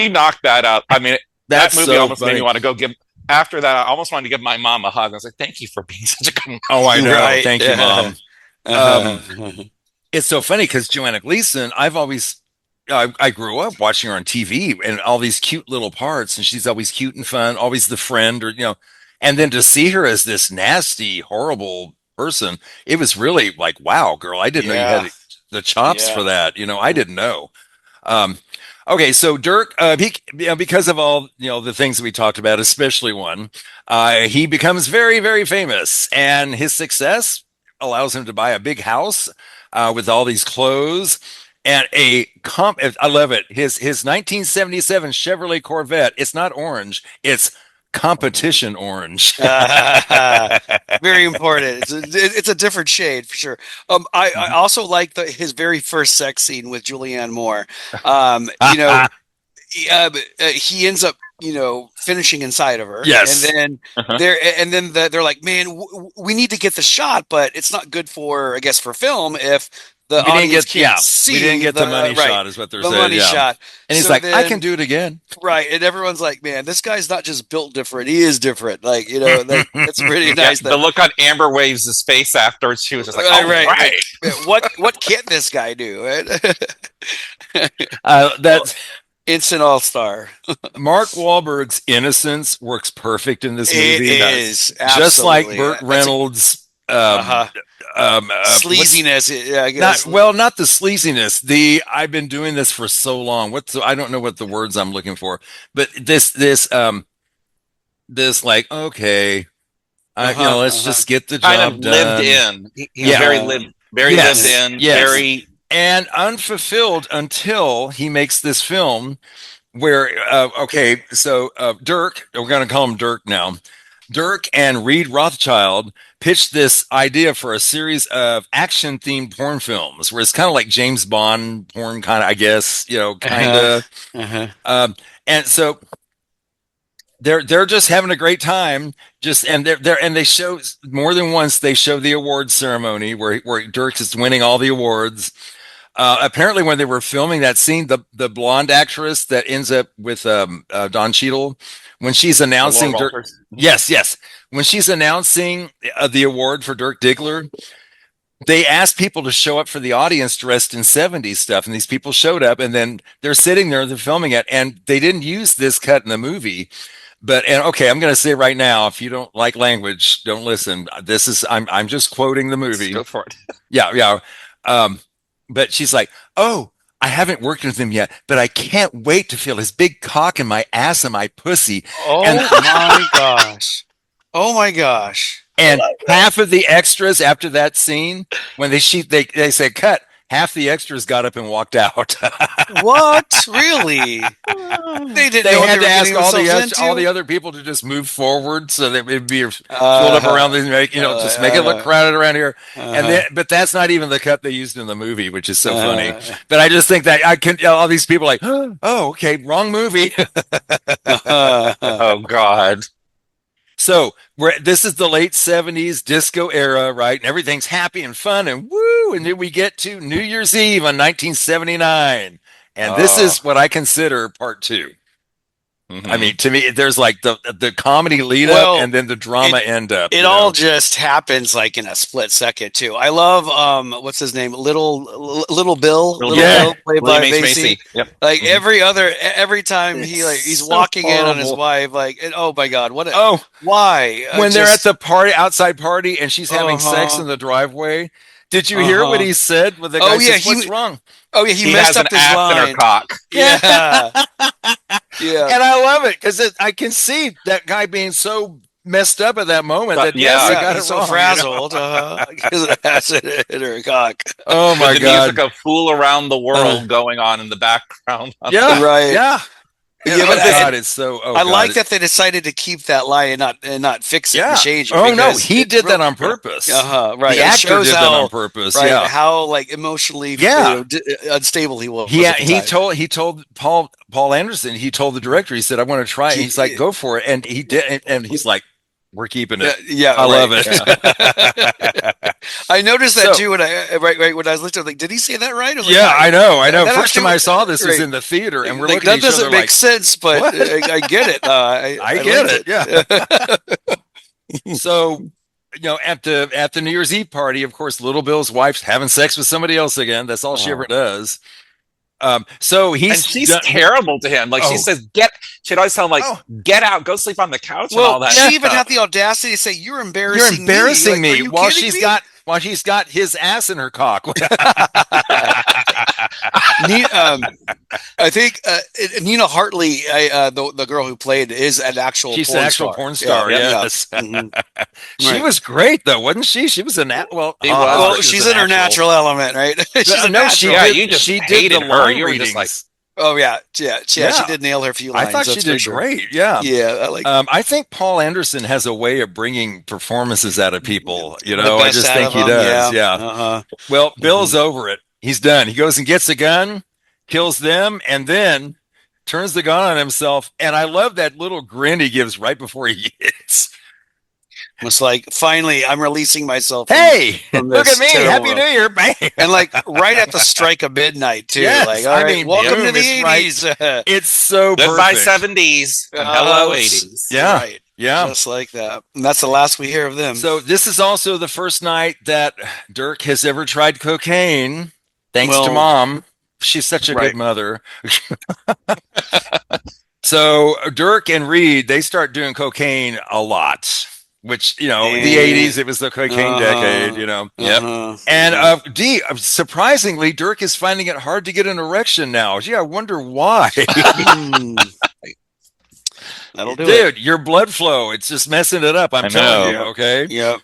[SPEAKER 9] knocked that out. I mean, that movie so almost made me want to go give. After that, I almost wanted to give my mom a hug. I was like, "Thank you for being such a good mom."
[SPEAKER 7] Oh, I know. Right. Thank you, Mom. It's so funny because Joanna Gleason, I grew up watching her on TV and all these cute little parts, and she's always cute and fun, always the friend, or, you know, and then to see her as this nasty, horrible person, it was really like, wow, girl, I didn't know you had the chops for that. You know, I didn't know. Okay, so Dirk, because of all, you know, the things that we talked about, especially one, he becomes very, very famous, and his success allows him to buy a big house with all these clothes. And I love it. His 1977 Chevrolet Corvette. It's not orange. It's competition orange.
[SPEAKER 8] Very important. It's a different shade for sure. I also like his very first sex scene with Julianne Moore. You know, he ends up, you know, finishing inside of her.
[SPEAKER 7] Yes.
[SPEAKER 8] And then they're like, man, we need to get the shot, but it's not good for, I guess, for film if the audience can't see.
[SPEAKER 7] We didn't get the money shot, is what they're saying.
[SPEAKER 8] The money shot.
[SPEAKER 7] And he's like, I can do it again.
[SPEAKER 8] Right. And everyone's like, man, this guy's not just built different. He is different. Like, you know, that's pretty nice.
[SPEAKER 9] The look on Amber Waves' face afterwards, she was just like, oh, right.
[SPEAKER 8] What can this guy do?
[SPEAKER 7] That's
[SPEAKER 8] instant all-star.
[SPEAKER 7] Mark Wahlberg's innocence works perfect in this movie.
[SPEAKER 8] It is.
[SPEAKER 7] Just like Burt Reynolds'
[SPEAKER 8] sleaziness. I guess.
[SPEAKER 7] Not the sleaziness. I've been doing this for so long. I don't know what the words I'm looking for, but this like, okay, you know, let's just get the job
[SPEAKER 9] kind of
[SPEAKER 7] done.
[SPEAKER 9] Lived in. He's very lived in. Very
[SPEAKER 7] and unfulfilled until he makes this film where Dirk, we're going to call him Dirk now. Dirk and Reed Rothschild pitched this idea for a series of action-themed porn films, where it's kind of like James Bond porn, kind of, I guess, you know, kind of. And so they're just having a great time. And they show more than once. They show the awards ceremony where Dirk is winning all the awards. Apparently, when they were filming that scene, the blonde actress that ends up with Don Cheadle, when she's announcing when she's announcing the award for Dirk Diggler, they asked people to show up for the audience dressed in 70s stuff, and these people showed up, and then they're sitting there, they're filming it, and they didn't use this cut in the movie. Okay, I'm going to say right now, if you don't like language, don't listen. I'm just quoting the movie.
[SPEAKER 9] Go for it.
[SPEAKER 7] Yeah. But she's like, oh, I haven't worked with him yet, but I can't wait to feel his big cock in my ass and my pussy.
[SPEAKER 8] Oh my gosh. Oh my gosh.
[SPEAKER 7] And half of the extras after that scene, when they say cut, half the extras got up and walked out.
[SPEAKER 8] What? Really? They didn't
[SPEAKER 7] They
[SPEAKER 8] know what
[SPEAKER 7] had
[SPEAKER 8] they
[SPEAKER 7] to
[SPEAKER 8] were
[SPEAKER 7] ask
[SPEAKER 8] getting themselves
[SPEAKER 7] all
[SPEAKER 8] into?
[SPEAKER 7] the other people to just move forward so that it'd be filled up around the, just make it look crowded around here. But that's not even the cut they used in the movie, which is so funny. But I just think that I can all these people like, oh, okay, wrong movie.
[SPEAKER 9] Oh God.
[SPEAKER 7] So this is the late 70s disco era, right? And everything's happy and fun and woo. And then we get to New Year's Eve on 1979. And this is what I consider part two. Mm-hmm. I mean, to me, there's like the comedy lead up and then the drama end up.
[SPEAKER 8] It all just happens like in a split second too. I love what's his name, Little Bill, Bill, played by Macy.
[SPEAKER 9] Yep.
[SPEAKER 8] Like every time he's so walking in on his wife, like, and, oh my God, why?
[SPEAKER 7] When they're at the outside party and she's having sex in the driveway. Did you hear what he said? When the guy says, what's wrong?
[SPEAKER 8] Oh yeah, he messed up his line.
[SPEAKER 9] In her cock.
[SPEAKER 8] Yeah, yeah.
[SPEAKER 7] And I love it because I can see that guy being so messed up at that moment. That got it
[SPEAKER 8] so
[SPEAKER 7] wrong,
[SPEAKER 8] frazzled because of acid in her cock.
[SPEAKER 7] Oh my
[SPEAKER 9] God! There's like a fool around the world going on in the background.
[SPEAKER 7] Yeah,
[SPEAKER 8] right.
[SPEAKER 7] Yeah.
[SPEAKER 8] Yeah, but
[SPEAKER 7] God, it's so.
[SPEAKER 8] I like that they decided to keep that lie and not fix it and change it.
[SPEAKER 7] Oh no, he did that on purpose.
[SPEAKER 8] Right.
[SPEAKER 7] The actor did that on purpose.
[SPEAKER 8] Right,
[SPEAKER 7] yeah.
[SPEAKER 8] How like emotionally unstable he was.
[SPEAKER 7] He told Paul Anderson. He told the director. He said, "I want to try it." He's like, "Go for it," and he did. And he's like, "We're keeping it." I love it.
[SPEAKER 8] Yeah. I noticed that too when I was listening. Like, did he say that right?
[SPEAKER 7] I know. First time I saw this was in the theater, and we're looking at each other
[SPEAKER 8] doesn't make sense, but I get it.
[SPEAKER 7] I get it. Yeah. So, at the New Year's Eve party, of course, Little Bill's wife's having sex with somebody else again. That's all she ever does. So she's
[SPEAKER 9] terrible to him. Like she says, she'd always tell him get out, go sleep on the couch and all that.
[SPEAKER 8] She even had the audacity to say, You're embarrassing
[SPEAKER 7] me.
[SPEAKER 8] Like,
[SPEAKER 7] while she's got his ass in her cock.
[SPEAKER 8] I think Nina Hartley, the girl who played, is an actual
[SPEAKER 7] She's
[SPEAKER 8] porn
[SPEAKER 7] an actual
[SPEAKER 8] star.
[SPEAKER 7] porn star, yes.
[SPEAKER 8] Mm-hmm.
[SPEAKER 7] She was great, though, wasn't she? She was
[SPEAKER 8] she's in her natural element, right?
[SPEAKER 7] She did the
[SPEAKER 9] her.
[SPEAKER 7] line
[SPEAKER 9] You were
[SPEAKER 7] readings.
[SPEAKER 9] just like,
[SPEAKER 8] she did nail her few lines.
[SPEAKER 7] I thought she did great. Yeah,
[SPEAKER 8] yeah.
[SPEAKER 7] I think Paul Anderson has a way of bringing performances out of people. I just think he does. Yeah. Well, Bill's over it. He's done. He goes and gets a gun, kills them, and then turns the gun on himself. And I love that little grin he gives right before he hits.
[SPEAKER 8] It's like, finally, I'm releasing myself.
[SPEAKER 7] Hey, look at me. Happy New Year, bang.
[SPEAKER 8] And like right at the strike of midnight, too.
[SPEAKER 7] Yes,
[SPEAKER 8] like, all right, welcome to the 80s.
[SPEAKER 7] Right. It's so
[SPEAKER 9] goodbye
[SPEAKER 7] perfect.
[SPEAKER 9] 70s. Hello 80s.
[SPEAKER 7] Yeah.
[SPEAKER 8] Right.
[SPEAKER 7] Yeah.
[SPEAKER 8] Just like that. And that's the last we hear of them.
[SPEAKER 7] So this is also the first night that Dirk has ever tried cocaine. Thanks to Mom. She's such a good mother. So Dirk and Reed, they start doing cocaine a lot. Which, in the 80s, it was the cocaine decade, Yep. And surprisingly, Dirk is finding it hard to get an erection now. Gee, I wonder why.
[SPEAKER 8] That'll do it.
[SPEAKER 7] Dude, your blood flow, it's just messing it up. I'm telling you, okay?
[SPEAKER 8] Yep.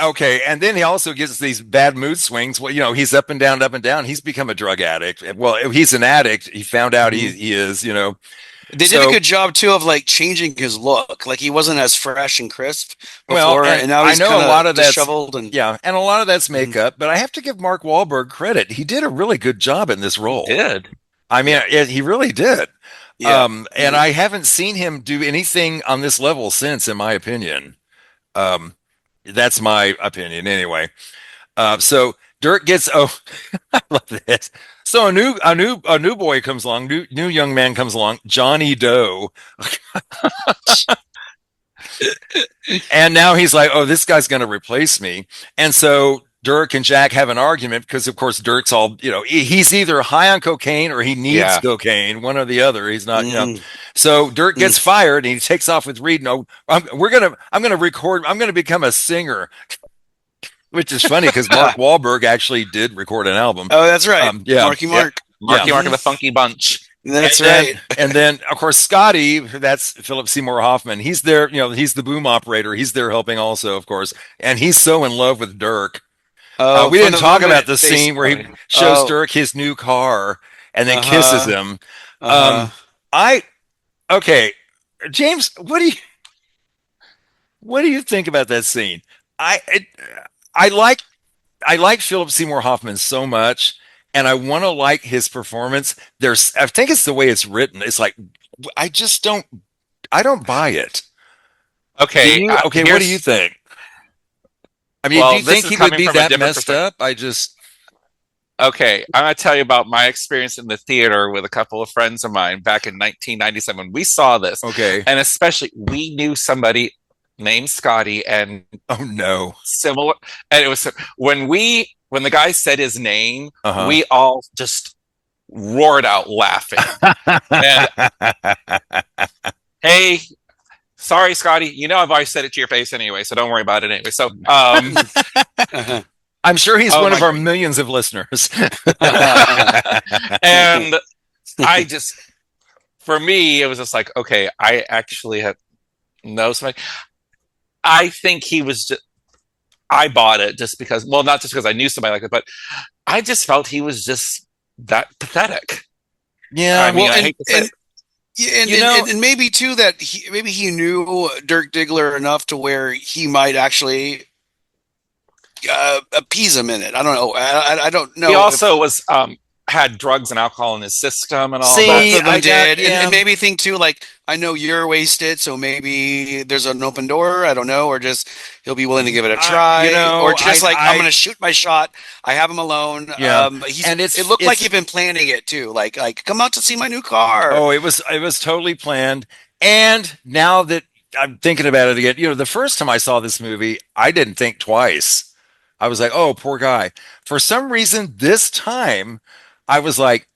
[SPEAKER 7] Okay. And then he also gets these bad mood swings. Well, he's up and down, up and down. He's become a drug addict. Well, he's an addict. He found out he is,
[SPEAKER 8] They did a good job too of like changing his look. Like he wasn't as fresh and crisp before, and now he's
[SPEAKER 7] I know a lot of that's
[SPEAKER 8] disheveled and
[SPEAKER 7] and a lot of that's makeup. But I have to give Mark Wahlberg credit; he did a really good job in this role.
[SPEAKER 9] He did.
[SPEAKER 7] I mean, he really did.
[SPEAKER 8] Yeah.
[SPEAKER 7] And I haven't seen him do anything on this level since, in my opinion. That's my opinion, anyway. So Dirk gets I love this. So a new boy comes along, new young man comes along, Johnny Doe. And now he's like, oh, this guy's going to replace me. And so Dirk and Jack have an argument because, of course, Dirk's all, he's either high on cocaine or he needs cocaine, one or the other. He's not, So Dirk gets fired and he takes off with Reed. No, I'm going to become a singer. Which is funny because Mark Wahlberg actually did record an album.
[SPEAKER 8] Oh, that's right.
[SPEAKER 7] Yeah.
[SPEAKER 8] Marky Mark.
[SPEAKER 9] Marky Mark and the Funky Bunch.
[SPEAKER 8] That's
[SPEAKER 7] And then-
[SPEAKER 8] right.
[SPEAKER 7] And then, of course, Scotty, that's Philip Seymour Hoffman. He's there, he's the boom operator. He's there helping also, of course. And he's so in love with Dirk.
[SPEAKER 8] Oh,
[SPEAKER 7] We
[SPEAKER 8] from
[SPEAKER 7] didn't
[SPEAKER 8] the
[SPEAKER 7] talk
[SPEAKER 8] moment
[SPEAKER 7] about the
[SPEAKER 8] they-
[SPEAKER 7] scene where he shows
[SPEAKER 8] Oh.
[SPEAKER 7] Dirk his new car and then
[SPEAKER 8] Uh-huh.
[SPEAKER 7] kisses him. Okay, James, what do you think about that scene? I like Philip Seymour Hoffman so much, and I want to like his performance. I think it's the way it's written. It's like I don't buy it.
[SPEAKER 9] Okay.
[SPEAKER 7] What do you think? I mean,
[SPEAKER 9] Well,
[SPEAKER 7] do you
[SPEAKER 9] this
[SPEAKER 7] think
[SPEAKER 9] is
[SPEAKER 7] he would
[SPEAKER 9] coming
[SPEAKER 7] be
[SPEAKER 9] from a
[SPEAKER 7] that
[SPEAKER 9] different
[SPEAKER 7] messed
[SPEAKER 9] perspective.
[SPEAKER 7] up?
[SPEAKER 9] Okay, I'm going to tell you about my experience in the theater with a couple of friends of mine back in 1997. We saw this.
[SPEAKER 7] Okay.
[SPEAKER 9] And especially, we knew somebody named Scotty and
[SPEAKER 7] oh no,
[SPEAKER 9] similar. And it was when the guy said his name,
[SPEAKER 7] Uh-huh.
[SPEAKER 9] we all just roared out laughing. And, hey, sorry, Scotty. I've always said it to your face anyway, so don't worry about it anyway. So,
[SPEAKER 7] I'm sure he's
[SPEAKER 9] Oh
[SPEAKER 7] one of
[SPEAKER 9] my-
[SPEAKER 7] our millions of listeners.
[SPEAKER 9] and for me, it was just like, okay, I actually know somebody. I think he was just, I bought it just because, well, not just because I knew somebody like that, but I just felt he was just that pathetic.
[SPEAKER 7] Yeah,
[SPEAKER 9] I mean,
[SPEAKER 8] well,
[SPEAKER 9] I hate to say it.
[SPEAKER 8] Yeah, and maybe too that maybe he knew Dirk Diggler enough to where he might actually appease him in it. I don't know. I don't know.
[SPEAKER 9] He also was had drugs and alcohol in his system and all
[SPEAKER 8] Both
[SPEAKER 9] that.
[SPEAKER 8] of them did,
[SPEAKER 7] yeah.
[SPEAKER 8] and maybe think too. Like, I know you're wasted, so maybe there's an open door. I don't know, or just he'll be willing to give it a try, or just I'm going to shoot my shot. I have him alone.
[SPEAKER 7] Yeah.
[SPEAKER 8] And it looked like he'd been planning it too. Like come out to see my new car.
[SPEAKER 7] Oh, it was totally planned. And now that I'm thinking about it again, the first time I saw this movie, I didn't think twice. I was like, oh, poor guy. For some reason, this time, I was like,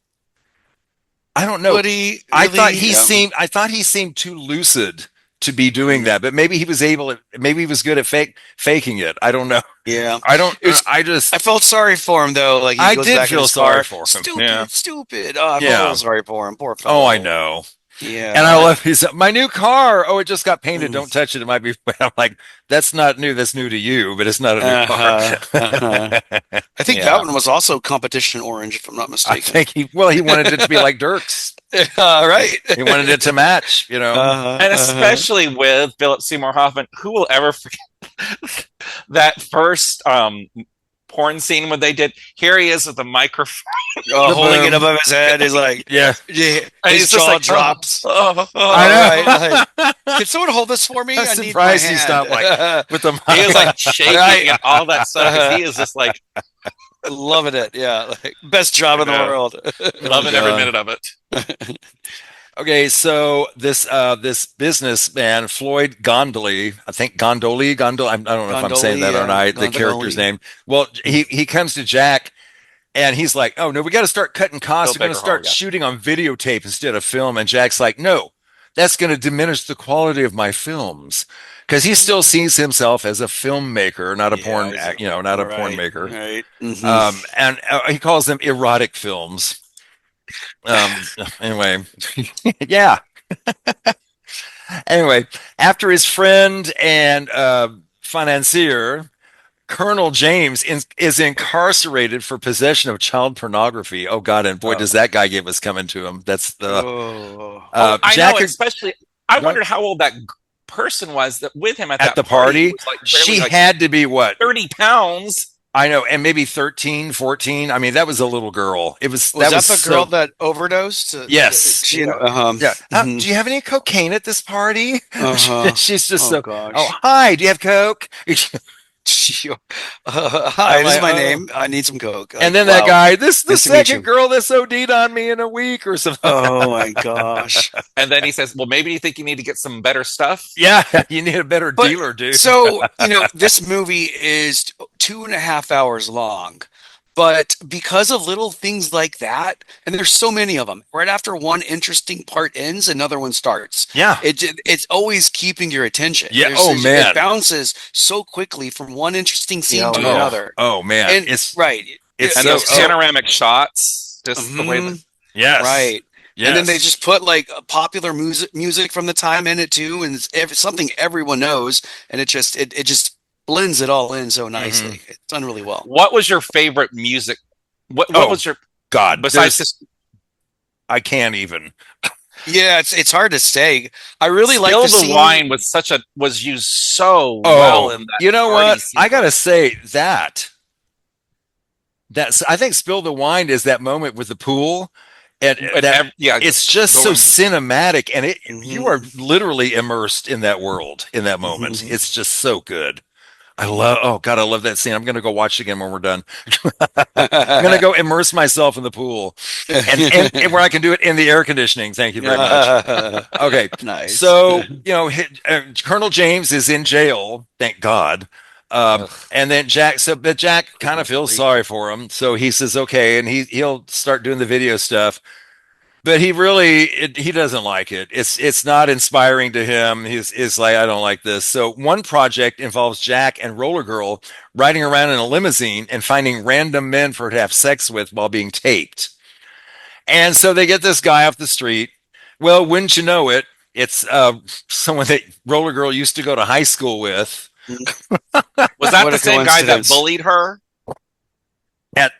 [SPEAKER 7] I don't know. I thought he seemed too lucid to be doing that, but maybe he was good at faking it. I don't know.
[SPEAKER 8] Yeah.
[SPEAKER 7] I
[SPEAKER 8] felt sorry for him though. Like
[SPEAKER 7] I
[SPEAKER 8] goes
[SPEAKER 7] did
[SPEAKER 8] back in
[SPEAKER 7] feel
[SPEAKER 8] his
[SPEAKER 7] sorry
[SPEAKER 8] car.
[SPEAKER 7] for him.
[SPEAKER 8] Stupid,
[SPEAKER 7] Yeah.
[SPEAKER 8] stupid. Oh, I
[SPEAKER 7] Yeah.
[SPEAKER 8] felt sorry for him. Poor fellow.
[SPEAKER 7] Oh, I know.
[SPEAKER 8] Yeah.
[SPEAKER 7] And I love my new car. Oh, it just got painted. Don't touch it. It might be. I'm like, that's not new. That's new to you, but it's not a new car.
[SPEAKER 8] I think
[SPEAKER 7] Yeah.
[SPEAKER 8] that one was also competition orange, if I'm not
[SPEAKER 7] I
[SPEAKER 8] mistaken.
[SPEAKER 7] think he wanted it to be like Dirk's.
[SPEAKER 8] Right.
[SPEAKER 7] He wanted it to match,
[SPEAKER 9] And especially with Philip Seymour Hoffman, who will ever forget that first porn scene when they did? Here he is with the microphone,
[SPEAKER 8] holding it above his head. He's like,
[SPEAKER 7] yeah,
[SPEAKER 9] and
[SPEAKER 8] his
[SPEAKER 9] he's just
[SPEAKER 8] jaw
[SPEAKER 9] like,
[SPEAKER 8] drops.
[SPEAKER 7] I know.
[SPEAKER 8] Right, like, can someone hold this for me?
[SPEAKER 7] I'm
[SPEAKER 8] I need my
[SPEAKER 7] surprised
[SPEAKER 8] hand.
[SPEAKER 7] he's not like with the.
[SPEAKER 9] He is like shaking
[SPEAKER 8] Right.
[SPEAKER 9] and all that stuff. 'Cause he is just like
[SPEAKER 8] Loving it. Yeah, like, best job in the
[SPEAKER 9] Yeah.
[SPEAKER 8] world.
[SPEAKER 9] loving every minute of it.
[SPEAKER 7] Okay, so this businessman Floyd Gondoli, I think Gondoli, I don't know if I'm saying that or not. The character's name. Well, he comes to Jack, and he's like, "Oh no, we got to start cutting costs.
[SPEAKER 9] Bill
[SPEAKER 7] We're going to
[SPEAKER 9] Baker
[SPEAKER 7] start
[SPEAKER 9] Hall, yeah.
[SPEAKER 7] shooting on videotape instead of film." And Jack's like, "No, that's going to diminish the quality of my films." Because he still sees himself as a filmmaker, not a porn, not a porn maker.
[SPEAKER 8] Right. Mhm.
[SPEAKER 7] And he calls them erotic films. Anyway, yeah. Anyway, after his friend and financier, Colonel James, is incarcerated for possession of child pornography. Oh God! And boy, does that guy give us coming to him. That's the.
[SPEAKER 9] I
[SPEAKER 7] Jack,
[SPEAKER 9] know, especially. I wondered how old that person was that with him at
[SPEAKER 7] at
[SPEAKER 9] that
[SPEAKER 7] the party,
[SPEAKER 9] It was like barely,
[SPEAKER 7] she
[SPEAKER 9] like,
[SPEAKER 7] had to be what?
[SPEAKER 9] 30 pounds.
[SPEAKER 7] I know, and maybe 13, 14. I mean, that was a little girl. It was
[SPEAKER 8] Was that the
[SPEAKER 7] so-
[SPEAKER 8] girl that overdosed?
[SPEAKER 7] Yes.
[SPEAKER 8] She,
[SPEAKER 7] Yeah.
[SPEAKER 8] mhm.
[SPEAKER 7] Do you have any cocaine at this party?
[SPEAKER 8] Uh-huh.
[SPEAKER 7] She's just
[SPEAKER 8] Oh,
[SPEAKER 7] so.
[SPEAKER 8] gosh.
[SPEAKER 7] Oh, hi. Do you have coke?
[SPEAKER 8] Hi,
[SPEAKER 7] I'm
[SPEAKER 8] this is
[SPEAKER 7] like,
[SPEAKER 8] my name. I need some coke.
[SPEAKER 7] And then
[SPEAKER 8] Like,
[SPEAKER 7] that
[SPEAKER 8] wow.
[SPEAKER 7] guy. This the
[SPEAKER 8] Nice to meet
[SPEAKER 7] second
[SPEAKER 8] you.
[SPEAKER 7] girl that's OD'd on me in a week or something.
[SPEAKER 8] Oh my gosh.
[SPEAKER 9] And then he says, well, maybe you think you need to get some better stuff.
[SPEAKER 7] Yeah, you need a better
[SPEAKER 8] But-
[SPEAKER 7] dealer, dude.
[SPEAKER 8] So, this movie is 2.5 hours long. But because of little things like that, and there's so many of them, right after one interesting part ends, another one starts.
[SPEAKER 7] Yeah.
[SPEAKER 8] It's always keeping your attention.
[SPEAKER 7] Yeah. Oh, man.
[SPEAKER 8] It bounces so quickly from one interesting scene to
[SPEAKER 7] Oh,
[SPEAKER 8] another.
[SPEAKER 7] oh man,
[SPEAKER 8] And
[SPEAKER 7] it's
[SPEAKER 8] right.
[SPEAKER 7] it's
[SPEAKER 9] And
[SPEAKER 7] so,
[SPEAKER 9] those panoramic shots, just the way that
[SPEAKER 7] yes,
[SPEAKER 8] Right. And then they just put like popular music from the time in it too, and it's something everyone knows, and it just blends it all in so nicely. It's done really well.
[SPEAKER 9] What was your favorite music? What was your
[SPEAKER 7] God
[SPEAKER 9] besides this?
[SPEAKER 7] I can't even.
[SPEAKER 8] Yeah, it's hard to say. I really like the
[SPEAKER 9] Spill the Wine was used so well in that.
[SPEAKER 7] You know what?
[SPEAKER 9] Sequence.
[SPEAKER 7] I gotta say that's I think Spill the Wine is that moment with the pool. And it's just so cinematic, and you are literally immersed in that world in that moment. It's just so good. I love that scene. I'm going to go watch it again when we're done. I'm going to go immerse myself in the pool and where I can do it in the air conditioning. Thank you very much. Okay.
[SPEAKER 8] Nice.
[SPEAKER 7] So, Colonel James is in jail. Thank God. And then Jack kind of feels sorry for him. So he says, okay. And he'll start doing the video stuff. But he doesn't like it. It's not inspiring to him. He's like, I don't like this. So one project involves Jack and Roller Girl riding around in a limousine and finding random men for her to have sex with while being taped. And so they get this guy off the street. Well, wouldn't you know it? It's someone that Roller Girl used to go to high school with.
[SPEAKER 9] Was that the same guy that bullied her?
[SPEAKER 7] At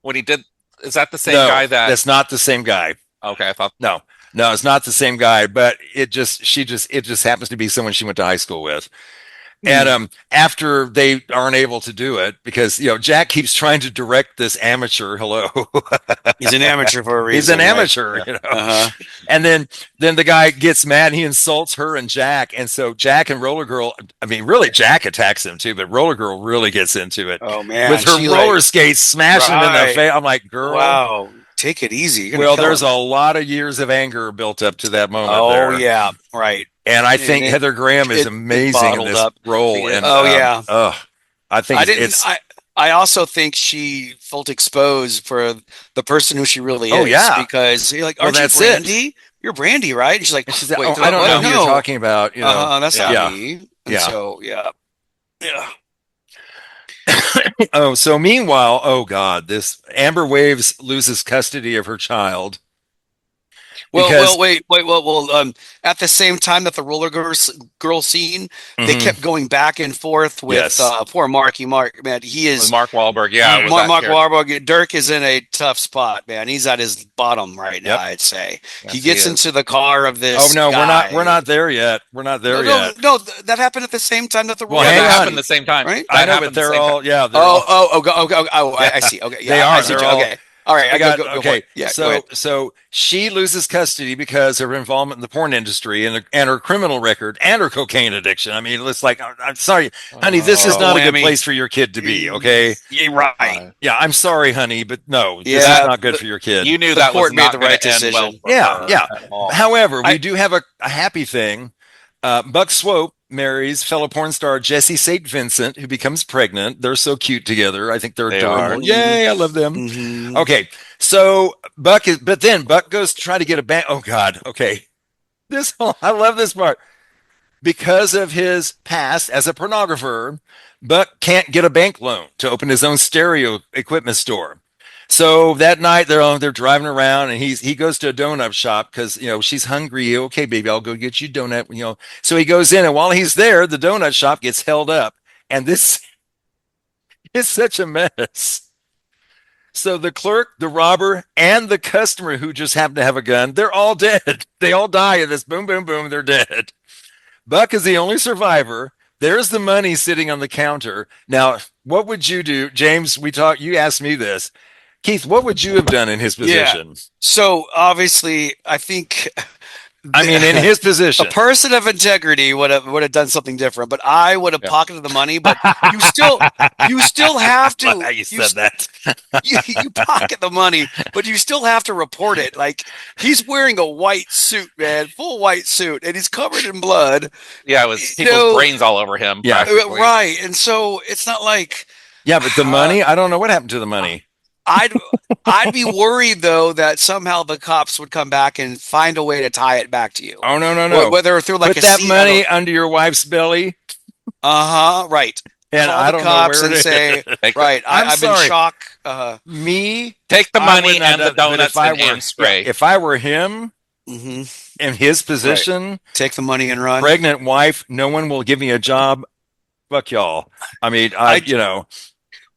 [SPEAKER 9] when he did. Is that the same guy
[SPEAKER 7] that's not the same guy.
[SPEAKER 9] Okay, I thought
[SPEAKER 7] no, it's not the same guy, but it just happens to be someone she went to high school with. And after they aren't able to do it because Jack keeps trying to direct this amateur. Hello,
[SPEAKER 8] he's an amateur for a reason.
[SPEAKER 7] He's an amateur, And then the guy gets mad. And he insults her and Jack, and so Jack and Roller Girl. I mean, really, Jack attacks him too, but Roller Girl really gets into it.
[SPEAKER 8] Oh man,
[SPEAKER 7] with her roller skates smashing him in the face. I'm like, girl,
[SPEAKER 8] wow. Take it easy.
[SPEAKER 7] Well, there's a lot of years of anger built up to that moment.
[SPEAKER 8] Oh, yeah. Right.
[SPEAKER 7] And I think Heather Graham is amazing in this role. And, I think
[SPEAKER 8] I also think she felt exposed for the person who she really is.
[SPEAKER 7] Oh, yeah.
[SPEAKER 8] Because you're like, aren't you Brandy? You're Brandy, right? And she's like,
[SPEAKER 7] I don't know who you're talking about.
[SPEAKER 8] That's not me. And so, yeah.
[SPEAKER 7] So meanwhile, this Amber Waves loses custody of her child.
[SPEAKER 8] Wait. At the same time that the roller girl scene, they kept going back and forth with poor Marky Mark. Man, he is
[SPEAKER 9] Mark Wahlberg. Yeah,
[SPEAKER 8] Mark Wahlberg. Dirk is in a tough spot, man. He's at his bottom right now. I'd say he gets into the car of this.
[SPEAKER 7] Oh no,
[SPEAKER 8] guy.
[SPEAKER 7] we're not there yet. We're not there yet.
[SPEAKER 8] No, that happened at the same time that the roller.
[SPEAKER 9] That happened at the same time,
[SPEAKER 8] right?
[SPEAKER 7] I know, but they're all.
[SPEAKER 8] I see. Okay,
[SPEAKER 7] they are.
[SPEAKER 8] Okay. All right,
[SPEAKER 7] okay. Yeah. So she loses custody because of her involvement in the porn industry and her criminal record and her cocaine addiction. I mean, it's like, I'm sorry, honey, this is not a good place for your kid to be. Okay.
[SPEAKER 8] Yeah, right.
[SPEAKER 7] Yeah, I'm sorry, honey, but no, this is not good for your kid.
[SPEAKER 9] You knew that was not the right decision.
[SPEAKER 7] Yeah. However, we do have a happy thing. Buck Swope marries fellow porn star Jessie St. Vincent, who becomes pregnant. They're so cute together. I think they're adorable. Yay, I love them. Mm-hmm. Okay, so Buck goes to try to get a bank. Oh God. Okay, I love this part. Because of his past as a pornographer, Buck can't get a bank loan to open his own stereo equipment store. So that night they're driving around and he goes to a donut shop because she's hungry. Okay, baby, I'll go get you a donut. So he goes in, and while he's there, the donut shop gets held up, and this is such a mess. So the clerk, the robber, and the customer who just happened to have a gun, they're all dead. They all die in this boom, boom, boom. They're dead. Buck is the only survivor. There's the money sitting on the counter. Now, what would you do, James? You asked me this. Keith, what would you have done in his position?
[SPEAKER 8] Yeah. So obviously, I think.
[SPEAKER 7] In his position,
[SPEAKER 8] a person of integrity would have done something different. But I would have pocketed the money. But you still have to.
[SPEAKER 7] How you said that?
[SPEAKER 8] You pocket the money, but you still have to report it. Like, he's wearing a white suit, man, full white suit, and he's covered in blood.
[SPEAKER 9] Yeah, it was people's brains all over him.
[SPEAKER 7] Yeah,
[SPEAKER 8] right. And so it's not like.
[SPEAKER 7] Yeah, but the money. I don't know what happened to the money.
[SPEAKER 8] I'd be worried though that somehow the cops would come back and find a way to tie it back to you.
[SPEAKER 7] Oh no!
[SPEAKER 8] Whether through like
[SPEAKER 7] put that money under your wife's belly.
[SPEAKER 8] Right.
[SPEAKER 7] And
[SPEAKER 8] call
[SPEAKER 7] I
[SPEAKER 8] the
[SPEAKER 7] don't
[SPEAKER 8] cops
[SPEAKER 7] know where
[SPEAKER 8] and say, right,
[SPEAKER 7] I've
[SPEAKER 8] been shocked.
[SPEAKER 7] Me,
[SPEAKER 9] Take the
[SPEAKER 7] I
[SPEAKER 9] money
[SPEAKER 7] wouldn't
[SPEAKER 9] and
[SPEAKER 7] have
[SPEAKER 9] the
[SPEAKER 7] done- but
[SPEAKER 9] donuts and ham spray.
[SPEAKER 7] if I were him
[SPEAKER 8] Mm-hmm.
[SPEAKER 7] in his position,
[SPEAKER 8] Take the money and run.
[SPEAKER 7] pregnant wife, no one will give me a job. Fuck y'all. I mean,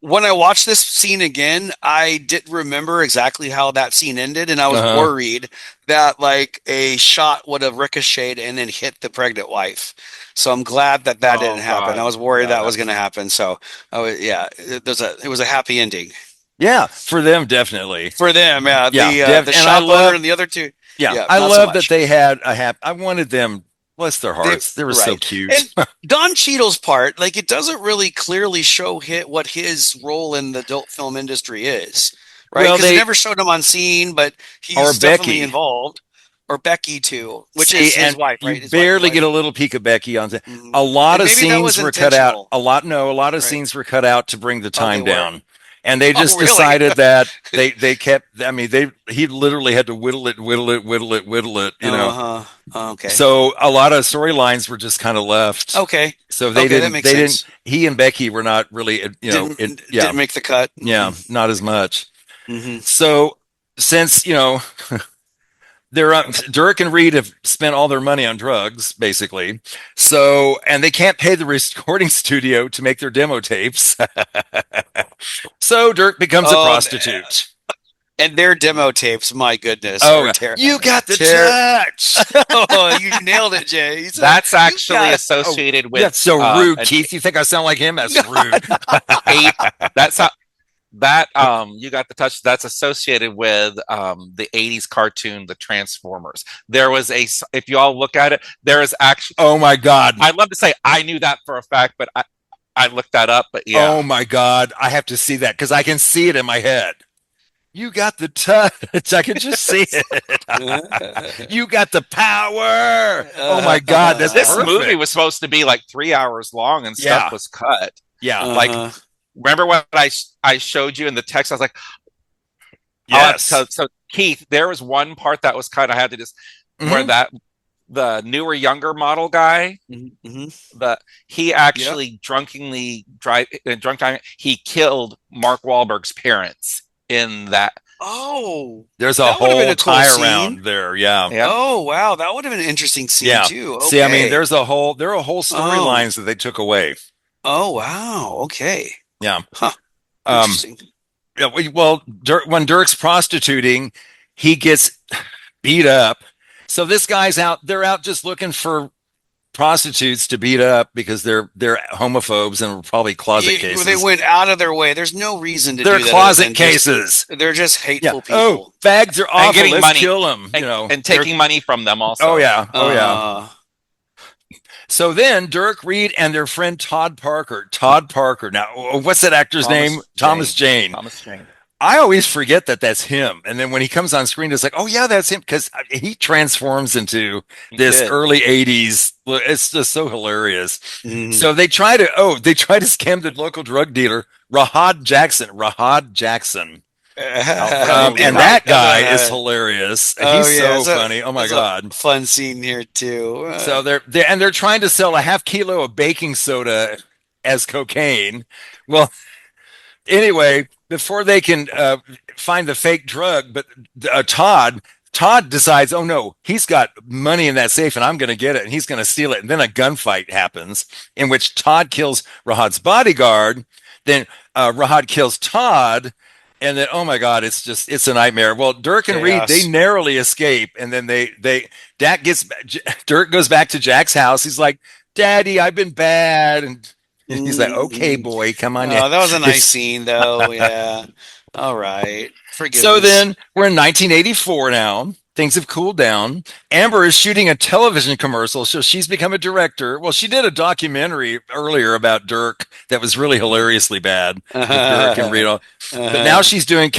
[SPEAKER 8] When I watched this scene again, I didn't remember exactly how that scene ended, and I was worried that like a shot would have ricocheted and then hit the pregnant wife. So I'm glad that didn't happen.
[SPEAKER 9] God.
[SPEAKER 8] I was worried that was going to happen. So, it was a happy ending.
[SPEAKER 7] Yeah, for them definitely.
[SPEAKER 8] For them, yeah.
[SPEAKER 7] Yeah,
[SPEAKER 8] The
[SPEAKER 7] and
[SPEAKER 8] shop owner and the other two.
[SPEAKER 7] Yeah, I
[SPEAKER 8] not so
[SPEAKER 7] love that
[SPEAKER 8] much.
[SPEAKER 7] they had I wanted them. Bless their hearts. They were so
[SPEAKER 8] Right.
[SPEAKER 7] cute.
[SPEAKER 8] And Don Cheadle's part, like, it doesn't really clearly show what his role in the adult film industry is, right?
[SPEAKER 7] Well,
[SPEAKER 8] Because they never showed him on scene, but he's definitely
[SPEAKER 7] Becky.
[SPEAKER 8] involved. Or Becky too, which is his wife, right?
[SPEAKER 7] You
[SPEAKER 8] His
[SPEAKER 7] barely
[SPEAKER 8] wife,
[SPEAKER 7] get a little peek of Becky on. A lot
[SPEAKER 8] And
[SPEAKER 7] of
[SPEAKER 8] maybe that was
[SPEAKER 7] scenes were cut out.
[SPEAKER 8] intentional.
[SPEAKER 7] A lot of scenes were cut out to bring the time
[SPEAKER 8] they were?
[SPEAKER 7] down. And they just
[SPEAKER 8] really?
[SPEAKER 7] decided that they kept. I mean, he literally had to whittle it. You know.
[SPEAKER 8] Okay.
[SPEAKER 7] So a lot of storylines were just kind of left.
[SPEAKER 8] Okay.
[SPEAKER 7] So they
[SPEAKER 8] Okay,
[SPEAKER 7] didn't.
[SPEAKER 8] that makes
[SPEAKER 7] They
[SPEAKER 8] sense.
[SPEAKER 7] didn't. He and Becky were not really.
[SPEAKER 8] Didn't make the cut.
[SPEAKER 7] Yeah, not as much.
[SPEAKER 8] Mhm.
[SPEAKER 7] So since they're Dirk and Reed have spent all their money on drugs, basically. So, and they can't pay the recording studio to make their demo tapes. So Dirk becomes a prostitute.
[SPEAKER 8] And their demo tapes, my goodness.
[SPEAKER 7] You got the touch.
[SPEAKER 8] Oh, you nailed it, Jay.
[SPEAKER 9] That's actually associated with.
[SPEAKER 7] That's so rude, Keith. You think I sound like him? That's rude.
[SPEAKER 9] That's how. That you got the touch. That's associated with the '80s cartoon, The Transformers. There was if you all look at it, there is actually.
[SPEAKER 7] Oh my God!
[SPEAKER 9] I'd love to say I knew that for a fact, but I looked that up. But yeah.
[SPEAKER 7] Oh my God! I have to see that because I can see it in my head. You got the touch. I can just see it. You got the power. Oh my God! This
[SPEAKER 9] movie was supposed to be like 3 hours long, and stuff was cut.
[SPEAKER 7] Yeah,
[SPEAKER 9] like. Remember what I showed you in the text? I was like,
[SPEAKER 7] yes.
[SPEAKER 9] So Keith, there was one part that was cut. I had to just where the newer, younger model guy, he actually drunk time. He killed Mark Wahlberg's parents in that.
[SPEAKER 8] Oh,
[SPEAKER 7] there's a whole tie around there. Yeah.
[SPEAKER 8] Oh wow, that would have been an interesting scene too. Okay.
[SPEAKER 7] See, I mean, there are whole storylines that they took away.
[SPEAKER 8] Oh wow. Okay.
[SPEAKER 7] Yeah.
[SPEAKER 8] Huh. Interesting.
[SPEAKER 7] Well, when Dirk's prostituting, he gets beat up. So this guy's out. They're out just looking for prostitutes to beat up because they're homophobes and probably closet cases.
[SPEAKER 8] They went out of their way. There's no reason to do
[SPEAKER 7] they're
[SPEAKER 8] that.
[SPEAKER 7] closet cases.
[SPEAKER 8] They're just hateful people.
[SPEAKER 7] Oh, fags are awful.
[SPEAKER 9] Getting
[SPEAKER 7] Let's
[SPEAKER 9] money.
[SPEAKER 7] kill them.
[SPEAKER 9] And taking money from them also.
[SPEAKER 7] Oh yeah. Oh yeah. So then Dirk, Reed, and their friend Todd Parker. Now, what's that actor's name? Thomas Jane.
[SPEAKER 9] Thomas Jane.
[SPEAKER 7] I always forget that that's him. And then when he comes on screen, it's like, oh yeah, that's him. Because he transforms into this early 80s. It's just so hilarious. Mm-hmm. So they try to scam the local drug dealer, Rahad Jackson. And that guy is hilarious. He's so funny. Oh my God.
[SPEAKER 8] Fun scene here too.
[SPEAKER 7] So they're trying to sell a half kilo of baking soda as cocaine. Well, anyway, before they can find the fake drug, but Todd decides, oh no, he's got money in that safe and I'm going to get it and he's going to steal it. And then a gunfight happens in which Todd kills Rahad's bodyguard. Then Rahad kills Todd. And then, oh my God, it's a nightmare. Well, Dirk and Reed, they narrowly escape. And then Dirk goes back to Jack's house. He's like, Daddy, I've been bad. And he's like, okay, boy, come on.
[SPEAKER 8] Oh, that was a nice scene though. Yeah. All right. Forgive
[SPEAKER 7] So
[SPEAKER 8] us.
[SPEAKER 7] then we're in 1984 now. Things have cooled down. Amber is shooting a television commercial, so she's become a director. Well, she did a documentary earlier about Dirk that was really hilariously bad. With Dirk and Rita. But now she's doing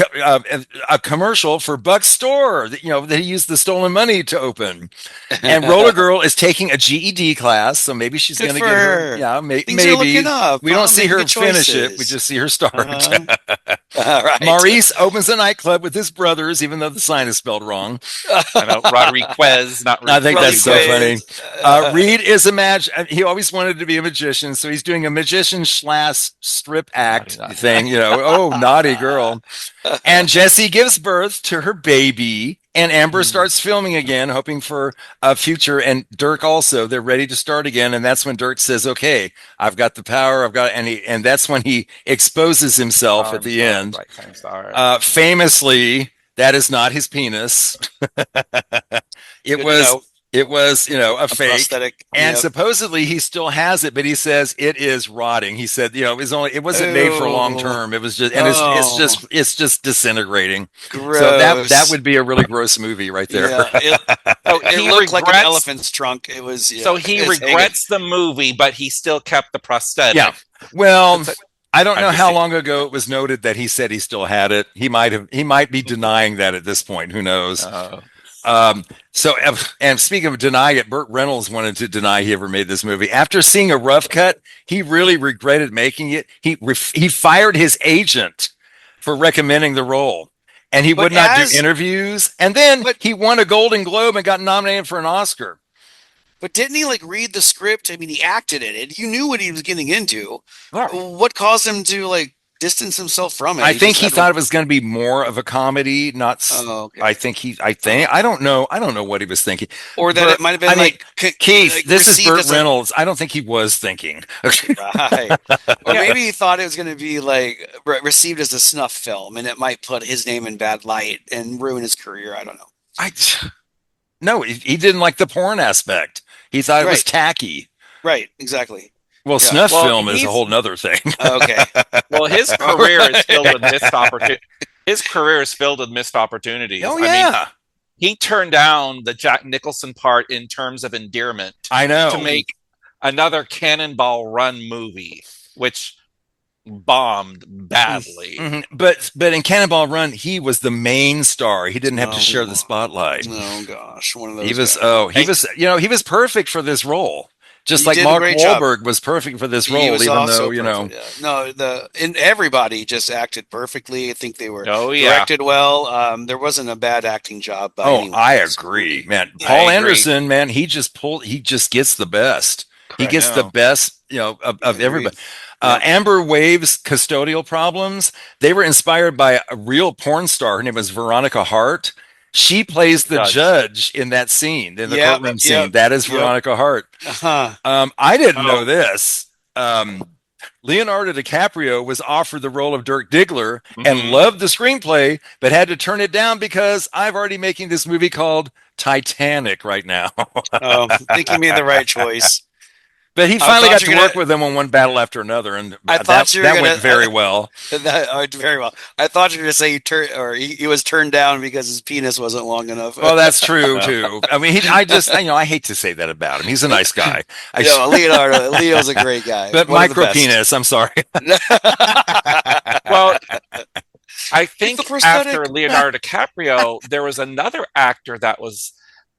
[SPEAKER 7] a commercial for Buck's store that he used the stolen money to open. And Roller Girl is taking a GED class, so maybe she's going to get her. Yeah, maybe.
[SPEAKER 8] Looking up.
[SPEAKER 7] We don't see her finish
[SPEAKER 8] choices.
[SPEAKER 7] it. We just see her start.
[SPEAKER 8] Right.
[SPEAKER 7] Maurice opens a nightclub with his brothers, even though the sign is spelled wrong.
[SPEAKER 9] I know, Rodriguez, not
[SPEAKER 7] I think that's so funny.
[SPEAKER 8] Rodriguez.
[SPEAKER 7] Reed is he always wanted to be a magician, so he's doing a magician slash strip act thing. Oh, naughty girl. And Jessie gives birth to her baby, and Amber starts filming again, hoping for a future. And Dirk also, they're ready to start again. And that's when Dirk says, "Okay, I've got the power. And that's when he exposes himself at the end. Famously, that is not his penis. It was a fake,
[SPEAKER 8] prosthetic,
[SPEAKER 7] and supposedly he still has it, but he says it is rotting. He said, it wasn't made for long term. It was just, and it's just disintegrating.
[SPEAKER 8] Gross.
[SPEAKER 7] So that would be a really gross movie right there.
[SPEAKER 8] Yeah, it looked like an elephant's trunk. It was. Yeah,
[SPEAKER 9] so he regrets the movie, but he still kept the prosthetic.
[SPEAKER 7] Yeah. Well, I don't know how long ago it was noted that he said he still had it. He might be denying that at this point. Who knows? And speaking of denying it, Burt Reynolds wanted to deny he ever made this movie. After seeing a rough cut, he really regretted making it. He fired his agent for recommending the role, and he would not do interviews. And then he won a Golden Globe and got nominated for an Oscar.
[SPEAKER 8] But didn't he read the script? I mean, he acted in it. You knew what he was getting into. What caused him to distance himself from it?
[SPEAKER 7] I think he thought it was going to be more of a comedy, not. Okay. I don't know what he was thinking,
[SPEAKER 8] or that it might have been
[SPEAKER 7] Keith. This is Burt Reynolds. I don't think he was thinking.
[SPEAKER 8] Right. Or maybe he thought it was going to be received as a snuff film, and it might put his name in bad light and ruin his career. I don't know.
[SPEAKER 7] No, he didn't like the porn aspect. He thought it was tacky.
[SPEAKER 8] Right. Exactly.
[SPEAKER 7] Well, snuff film is a whole nother thing.
[SPEAKER 8] Okay.
[SPEAKER 9] Well, his career is filled with missed opportunities. His career is filled with missed opportunities.
[SPEAKER 7] Oh, yeah.
[SPEAKER 9] I mean, he turned down the Jack Nicholson part in terms of endearment.
[SPEAKER 7] I know.
[SPEAKER 9] To make another Cannonball Run movie, which bombed badly.
[SPEAKER 7] Mm-hmm. But in Cannonball Run, he was the main star. He didn't have to share the spotlight.
[SPEAKER 8] Oh gosh, one of those.
[SPEAKER 7] He was perfect for this role. Just like Mark Wahlberg was perfect for this role, even though,
[SPEAKER 8] and everybody just acted perfectly. I think they were directed well. There wasn't a bad acting job by anyone.
[SPEAKER 7] I agree, man. Paul Anderson, man, he just gets the best. He gets the best, of everybody. Amber Wave's custodial problems, they were inspired by a real porn star. Her name was Veronica Hart. She plays the judge in that scene, in the courtroom scene. That is Veronica Hart. I didn't know this. Leonardo DiCaprio was offered the role of Dirk Diggler and loved the screenplay, but had to turn it down because I'm already making this movie called Titanic right now.
[SPEAKER 8] I think you made the right choice.
[SPEAKER 7] But he finally got to work with them on one battle after another, and that went very well.
[SPEAKER 8] Very well. I thought you were going to say he was turned down because his penis wasn't long enough.
[SPEAKER 7] Well, that's true too. I mean, I hate to say that about him. He's a nice guy.
[SPEAKER 8] Leo's a great guy.
[SPEAKER 7] But micro penis. I'm sorry.
[SPEAKER 9] Well, I think after Leonardo DiCaprio, there was another actor that was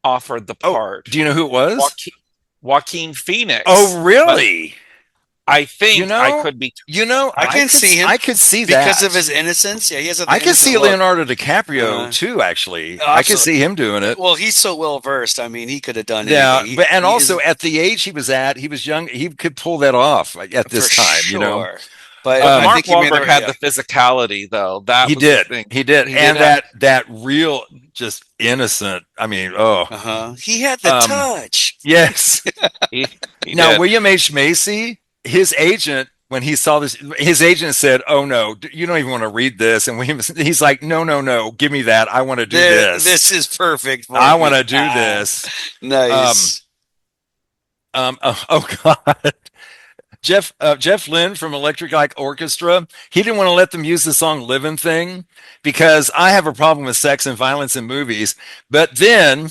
[SPEAKER 9] offered the part.
[SPEAKER 7] Do you know who it was?
[SPEAKER 9] Joaquin Phoenix.
[SPEAKER 7] Oh, really?
[SPEAKER 9] But I think I could be.
[SPEAKER 8] I can see him.
[SPEAKER 7] I could see that
[SPEAKER 8] because of his innocence. Yeah, he has.
[SPEAKER 7] I could see Leonardo DiCaprio too. Actually, I could see him doing it.
[SPEAKER 8] Well, he's so well versed. I mean, he could have done it.
[SPEAKER 7] Yeah, but also at the age he was at, he was young. He could pull that off at this time.
[SPEAKER 8] Sure. But
[SPEAKER 9] Mark Wahlberg had the physicality, though.
[SPEAKER 7] He did, and that real, just innocent. I mean,
[SPEAKER 8] he had the touch.
[SPEAKER 7] Yes.
[SPEAKER 9] he
[SPEAKER 7] now,
[SPEAKER 9] did.
[SPEAKER 7] William H. Macy, his agent, when he saw this, his agent said, "Oh no, you don't even want to read this." And he's like, "No, give me that. I want to do this.
[SPEAKER 8] This is perfect.
[SPEAKER 7] I want to do this."
[SPEAKER 8] Nice.
[SPEAKER 7] Oh God. Jeff Lynne from Electric Light Orchestra, he didn't want to let them use the song Livin' Thing because I have a problem with sex and violence in movies. But then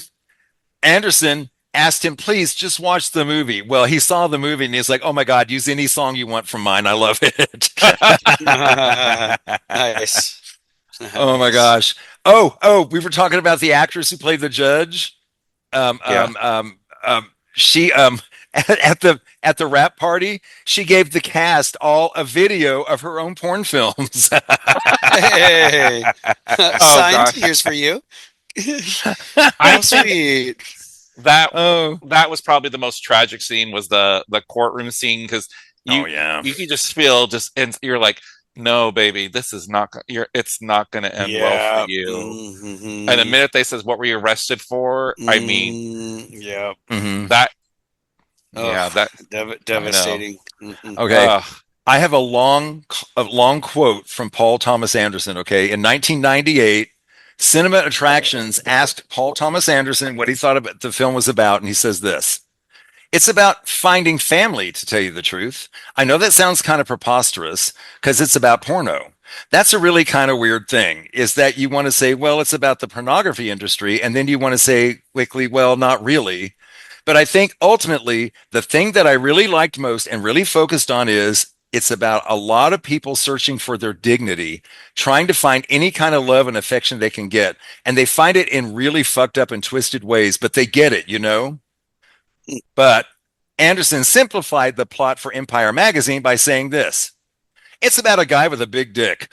[SPEAKER 7] Anderson asked him, please just watch the movie. Well, he saw the movie and he's like, oh my God, use any song you want from mine. I love it.
[SPEAKER 8] Nice.
[SPEAKER 7] Oh my gosh. Oh, we were talking about the actress who played the judge. at the wrap party, she gave the cast all a video of her own porn films.
[SPEAKER 8] Hey, signed.
[SPEAKER 9] gosh.
[SPEAKER 8] Here's for you. How sweet.
[SPEAKER 9] That was probably the most tragic scene, was the courtroom scene, because you could just feel and you're like, no, baby, this is not. It's not going to end well for you.
[SPEAKER 8] Mm-hmm.
[SPEAKER 9] And the minute they says, "What were you arrested for?" I mean,
[SPEAKER 8] yeah,
[SPEAKER 9] that.
[SPEAKER 8] Oh,
[SPEAKER 9] yeah, that
[SPEAKER 8] devastating.
[SPEAKER 7] Okay. I have a long quote from Paul Thomas Anderson. Okay. In 1998, Cinema Attractions asked Paul Thomas Anderson what he thought about the film was about. And he says this: "It's about finding family, to tell you the truth. I know that sounds kind of preposterous because it's about porno. That's a really kind of weird thing, is that you want to say, well, it's about the pornography industry. And then you want to say quickly, well, not really. But I think ultimately the thing that I really liked most and really focused on is it's about a lot of people searching for their dignity, trying to find any kind of love and affection they can get. And they find it in really fucked up and twisted ways, but they get it, you know? But Anderson simplified the plot for Empire magazine by saying this: it's about a guy with a big dick."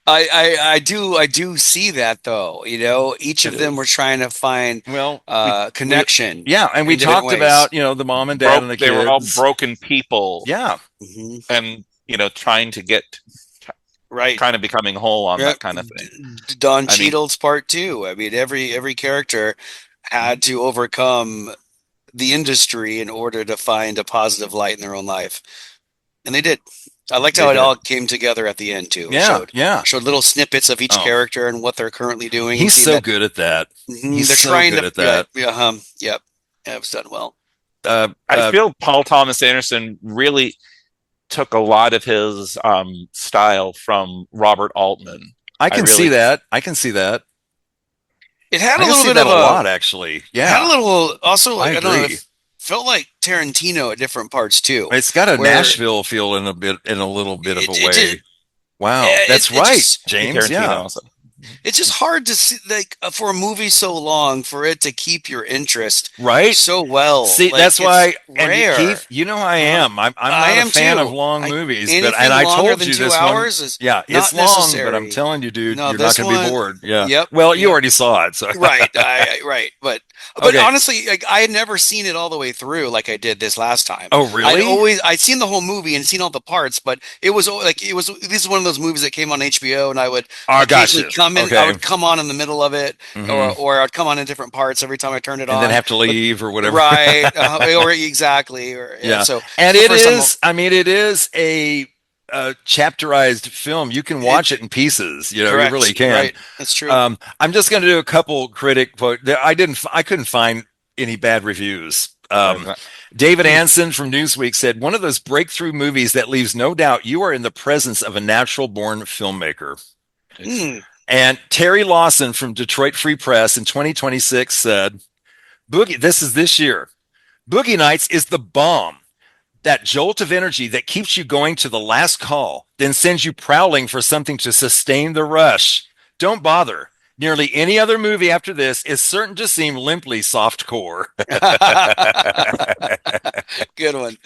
[SPEAKER 8] I do see that, though. You know, each of them were trying to find connection.
[SPEAKER 7] And we talked about, you know, the mom and dad and the kids.
[SPEAKER 9] They were all broken people.
[SPEAKER 7] Yeah.
[SPEAKER 9] And, you know, trying to get
[SPEAKER 8] right,
[SPEAKER 9] kind of becoming whole on that kind of thing.
[SPEAKER 8] Don Cheadle's part too. I mean, every character had to overcome the industry in order to find a positive light in their own life, and they did. I liked how it all came together at the end too. Showed little snippets of each character and what they're currently doing.
[SPEAKER 7] He's so good at that. He's so good at that.
[SPEAKER 8] Yep, it was done well.
[SPEAKER 9] I feel Paul Thomas Anderson really took a lot of his style from Robert Altman.
[SPEAKER 7] I can see that.
[SPEAKER 8] It had a little bit of
[SPEAKER 7] a lot, actually. Yeah,
[SPEAKER 8] had a little. Also,
[SPEAKER 7] I
[SPEAKER 8] don't know,
[SPEAKER 7] agree.
[SPEAKER 8] it felt like Tarantino at different parts too.
[SPEAKER 7] It's got a Nashville feel in a little bit of a way. Wow, that's right, James.
[SPEAKER 9] Tarantino
[SPEAKER 7] Yeah.
[SPEAKER 9] also.
[SPEAKER 8] It's just hard to see, like, for a movie so long, for it to keep your interest
[SPEAKER 7] right
[SPEAKER 8] so well.
[SPEAKER 7] See,
[SPEAKER 8] like,
[SPEAKER 7] that's why,
[SPEAKER 8] rare.
[SPEAKER 7] And Keith, you know how I am. I'm not a fan of long movies, but I told you this one. It's long,
[SPEAKER 8] necessary.
[SPEAKER 7] but I'm telling you, dude,
[SPEAKER 8] No,
[SPEAKER 7] you're not going to be bored. Yeah.
[SPEAKER 8] Yep.
[SPEAKER 7] Well, you already saw it, so
[SPEAKER 8] right, right. But honestly, like, I had never seen it all the way through, like I did this last time.
[SPEAKER 7] Oh, really?
[SPEAKER 8] I'd seen the whole movie and seen all the parts, but this is one of those movies that came on HBO, and I would occasionally come in. I would come on in the middle of it, or I'd come on in different parts every time I turned it on,
[SPEAKER 7] and then have to leave or whatever.
[SPEAKER 8] Right, or exactly, or So,
[SPEAKER 7] and it is. I mean, it is a chapterized film. You can watch it in pieces. You know,
[SPEAKER 8] correct,
[SPEAKER 7] you really can.
[SPEAKER 8] Right, that's true.
[SPEAKER 7] I'm just going to do a couple critic quote. I couldn't find any bad reviews. David Anson from Newsweek said, "One of those breakthrough movies that leaves no doubt you are in the presence of a natural-born filmmaker." And Terry Lawson from Detroit Free Press in 2026 said, this is this year, "Boogie Nights is the bomb. That jolt of energy that keeps you going to the last call, then sends you prowling for something to sustain the rush. Don't bother. Nearly any other movie after this is certain to seem limply softcore."
[SPEAKER 8] Good one.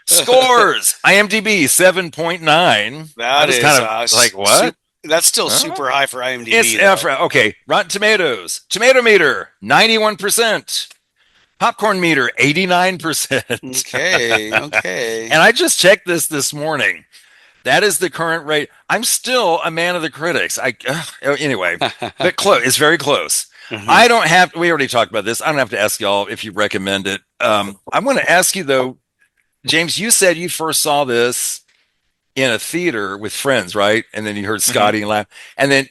[SPEAKER 7] Scores. IMDb 7.9.
[SPEAKER 8] That is
[SPEAKER 7] kind of like, what?
[SPEAKER 8] That's still super high for IMDb.
[SPEAKER 7] It's okay. Rotten Tomatoes. Tomato meter 91%. Popcorn meter 89%.
[SPEAKER 8] Okay.
[SPEAKER 7] And I just checked this morning. That is the current rate. I'm still a man of the critics. Anyway, but close. It's very close. I don't have. We already talked about this. I don't have to ask y'all if you recommend it. I want to ask you though, James. You said you first saw this in a theater with friends, right? And then you heard Scotty and laugh. And then,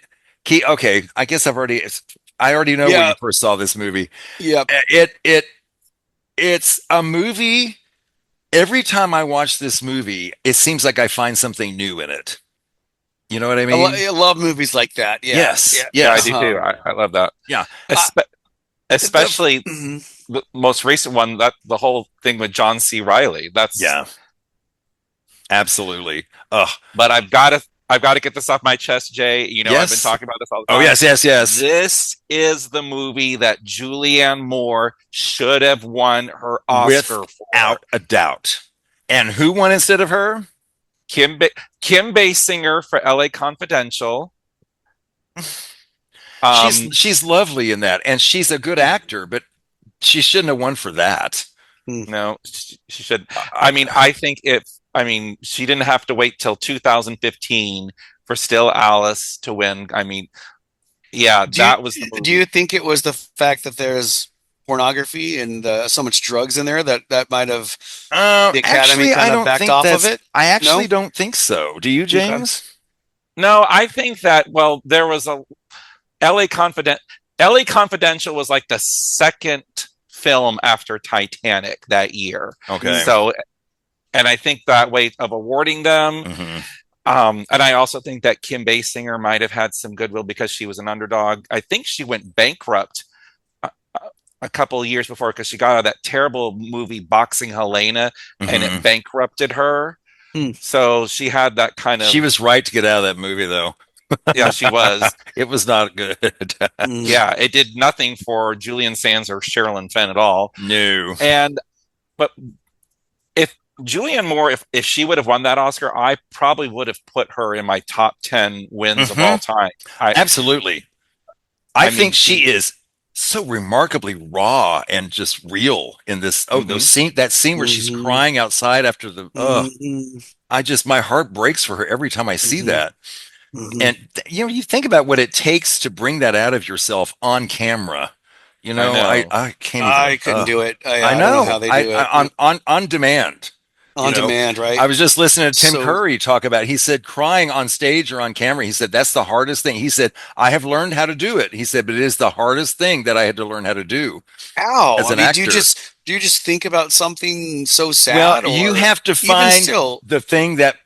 [SPEAKER 7] okay, I guess I already know when you first saw this movie.
[SPEAKER 8] Yeah.
[SPEAKER 7] It's a movie. Every time I watch this movie, it seems like I find something new in it. You know what I mean?
[SPEAKER 8] I love movies like that. Yeah.
[SPEAKER 7] Yes.
[SPEAKER 9] Yeah, I do too. I love that.
[SPEAKER 7] Yeah.
[SPEAKER 9] Especially the most recent one, that the whole thing with John C. Reilly. That's
[SPEAKER 7] absolutely.
[SPEAKER 9] But I've got I've got to get this off my chest, Jay. You know, I've been talking about this all the time.
[SPEAKER 7] Oh, yes.
[SPEAKER 9] This is the movie that Julianne Moore should have won her Oscar
[SPEAKER 7] without a doubt. And who won instead of her?
[SPEAKER 9] Kim Basinger for LA Confidential.
[SPEAKER 7] She's lovely in that, and she's a good actor, but she shouldn't have won for that.
[SPEAKER 9] No, she should. I mean, she didn't have to wait till 2015 for Still Alice to win. I mean, yeah, that was the movie.
[SPEAKER 8] Do you think it was the fact that there's pornography and so much drugs in there that might have the Academy kind of backed off of it?
[SPEAKER 7] I actually don't think so. Do you, James?
[SPEAKER 9] Okay. No, I think that, well, there was a LA Confidential was like the second film after Titanic that year.
[SPEAKER 7] Okay.
[SPEAKER 9] So, and I think that way of awarding them, and I also think that Kim Basinger might have had some goodwill because she was an underdog. I think she went bankrupt a couple of years before because she got out of that terrible movie Boxing Helena, and it bankrupted her. So she had that kind of...
[SPEAKER 7] She was right to get out of that movie, though.
[SPEAKER 9] Yeah, she was.
[SPEAKER 7] It was not good.
[SPEAKER 9] Yeah, it did nothing for Julian Sands or Sherilyn Fenn at all.
[SPEAKER 7] No.
[SPEAKER 9] But if Julianne Moore, if she would have won that Oscar, I probably would have put her in my top 10 wins of all time.
[SPEAKER 7] Absolutely. I think she is so remarkably raw and just real in this. That scene where she's crying outside after the. My heart breaks for her every time I see that. And you think about what it takes to bring that out of yourself on camera. You know, I can't.
[SPEAKER 8] I couldn't do it.
[SPEAKER 7] I know.
[SPEAKER 8] don't know how they do it
[SPEAKER 7] on demand.
[SPEAKER 8] On demand, right?
[SPEAKER 7] I was just listening to Tim Curry talk about. He said crying on stage or on camera. He said that's the hardest thing. He said I have learned how to do it. He said, but it is the hardest thing that I had to learn how to do. As an actor.
[SPEAKER 8] Do you just think about something so sad?
[SPEAKER 7] Well, you have to find the thing that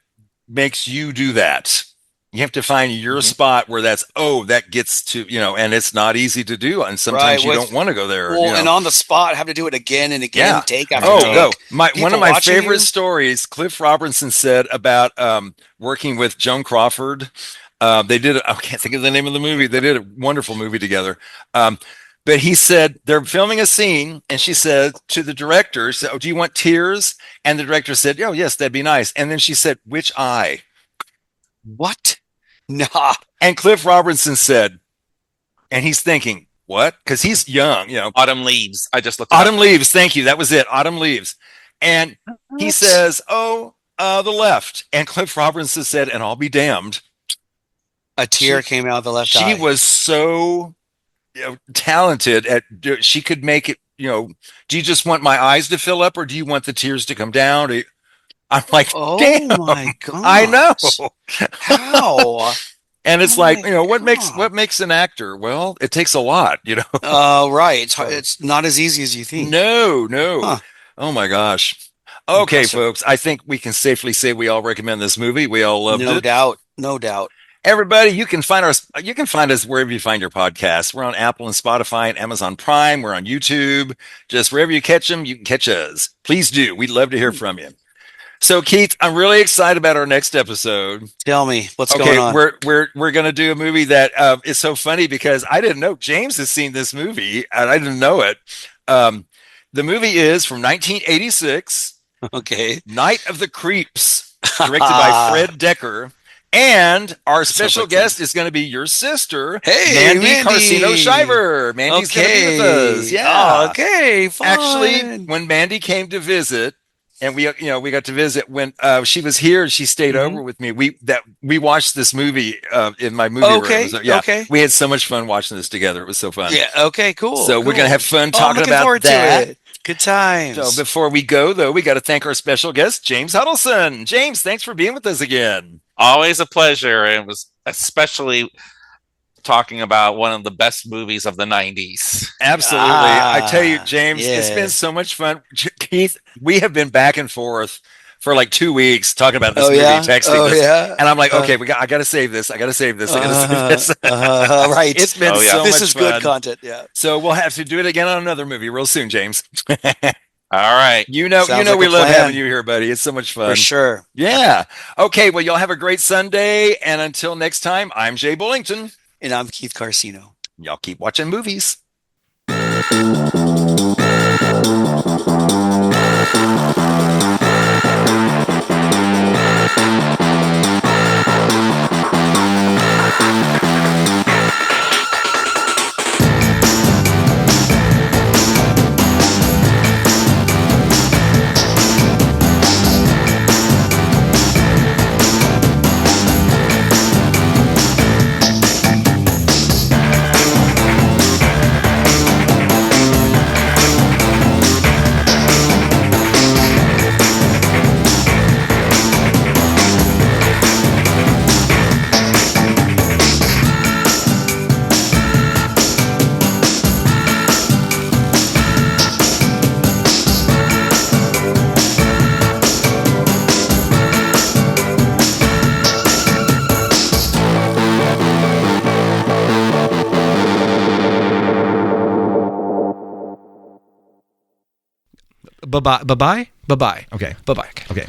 [SPEAKER 7] makes you do that. You have to find your spot where that gets to, and it's not easy to do. And sometimes you don't want to go there.
[SPEAKER 8] Well, and on the spot, have to do it again and again, take after take.
[SPEAKER 7] No. One of my favorite stories, Cliff Robertson said about working with Joan Crawford. They did, I can't think of the name of the movie. They did a wonderful movie together. But he said they're filming a scene, and she said to the director, do you want tears? And the director said, oh, yes, that'd be nice. And then she said, which eye?
[SPEAKER 8] What? Nah.
[SPEAKER 7] And Cliff Robertson said, and he's thinking, what? Because he's young,
[SPEAKER 9] Autumn Leaves. I just looked.
[SPEAKER 7] Autumn Leaves. Thank you. That was it. Autumn Leaves. And he says, the left. And Cliff Robertson said, and I'll be damned.
[SPEAKER 8] A tear came out of the left eye.
[SPEAKER 7] She was so talented at. She could make it. Do you just want my eyes to fill up, or do you want the tears to come down? I'm like, damn,
[SPEAKER 8] my God.
[SPEAKER 7] I know.
[SPEAKER 8] How?
[SPEAKER 7] And it's what makes an actor? Well, it takes a lot,
[SPEAKER 8] Right. It's not as easy as you think.
[SPEAKER 7] No. Huh. Oh my gosh. Okay, folks. I think we can safely say we all recommend this movie. We all loved it.
[SPEAKER 8] No doubt.
[SPEAKER 7] Everybody, you can find us wherever you find your podcasts. We're on Apple and Spotify and Amazon Prime. We're on YouTube. Just wherever you catch them, you can catch us. Please do. We'd love to hear from you. So, Keith, I'm really excited about our next episode.
[SPEAKER 8] Tell me what's going on.
[SPEAKER 7] We're going to do a movie that is so funny because I didn't know James has seen this movie and I didn't know it. The movie is from 1986.
[SPEAKER 8] Okay,
[SPEAKER 7] Night of the Creeps, directed by Fred Decker. And our special guest is going to be your sister, Mandy Carcino-Shiver. Mandy's going to be with us. Yeah.
[SPEAKER 8] Okay, fine.
[SPEAKER 7] Actually, when Mandy came to visit, and we got to visit when she was here, and she stayed over with me. We watched this movie in my movie room. So,
[SPEAKER 8] okay.
[SPEAKER 7] We had so much fun watching this together. It was so fun.
[SPEAKER 8] Yeah. Okay. Cool.
[SPEAKER 7] So we're going to have fun talking about that.
[SPEAKER 8] To it. Good times.
[SPEAKER 7] So before we go, though, we got to thank our special guest, James Huddleson. James, thanks for being with us again.
[SPEAKER 9] Always a pleasure. It was especially talking about one of the best movies of the 90s.
[SPEAKER 7] Absolutely. I tell you, James, it's been so much fun. Keith, we have been back and forth for like 2 weeks talking about this movie, texting this. Yeah? And I'm like, okay, I got to save this. I got to save this.
[SPEAKER 8] Right.
[SPEAKER 7] It's been so much fun.
[SPEAKER 8] This is good content. Yeah.
[SPEAKER 7] So we'll have to do it again on another movie real soon, James.
[SPEAKER 9] All right.
[SPEAKER 7] You know,
[SPEAKER 8] Sounds like
[SPEAKER 7] we
[SPEAKER 8] a
[SPEAKER 7] love
[SPEAKER 8] plan.
[SPEAKER 7] having you here, buddy. It's so much fun.
[SPEAKER 8] For sure.
[SPEAKER 7] Yeah. Okay. Well, y'all have a great Sunday. And until next time, I'm Jay Bullington.
[SPEAKER 8] And I'm Keith Carcino.
[SPEAKER 7] Y'all keep watching movies.
[SPEAKER 6] Bye-bye. Bye-bye. Bye-bye. Okay. Bye-bye. Okay.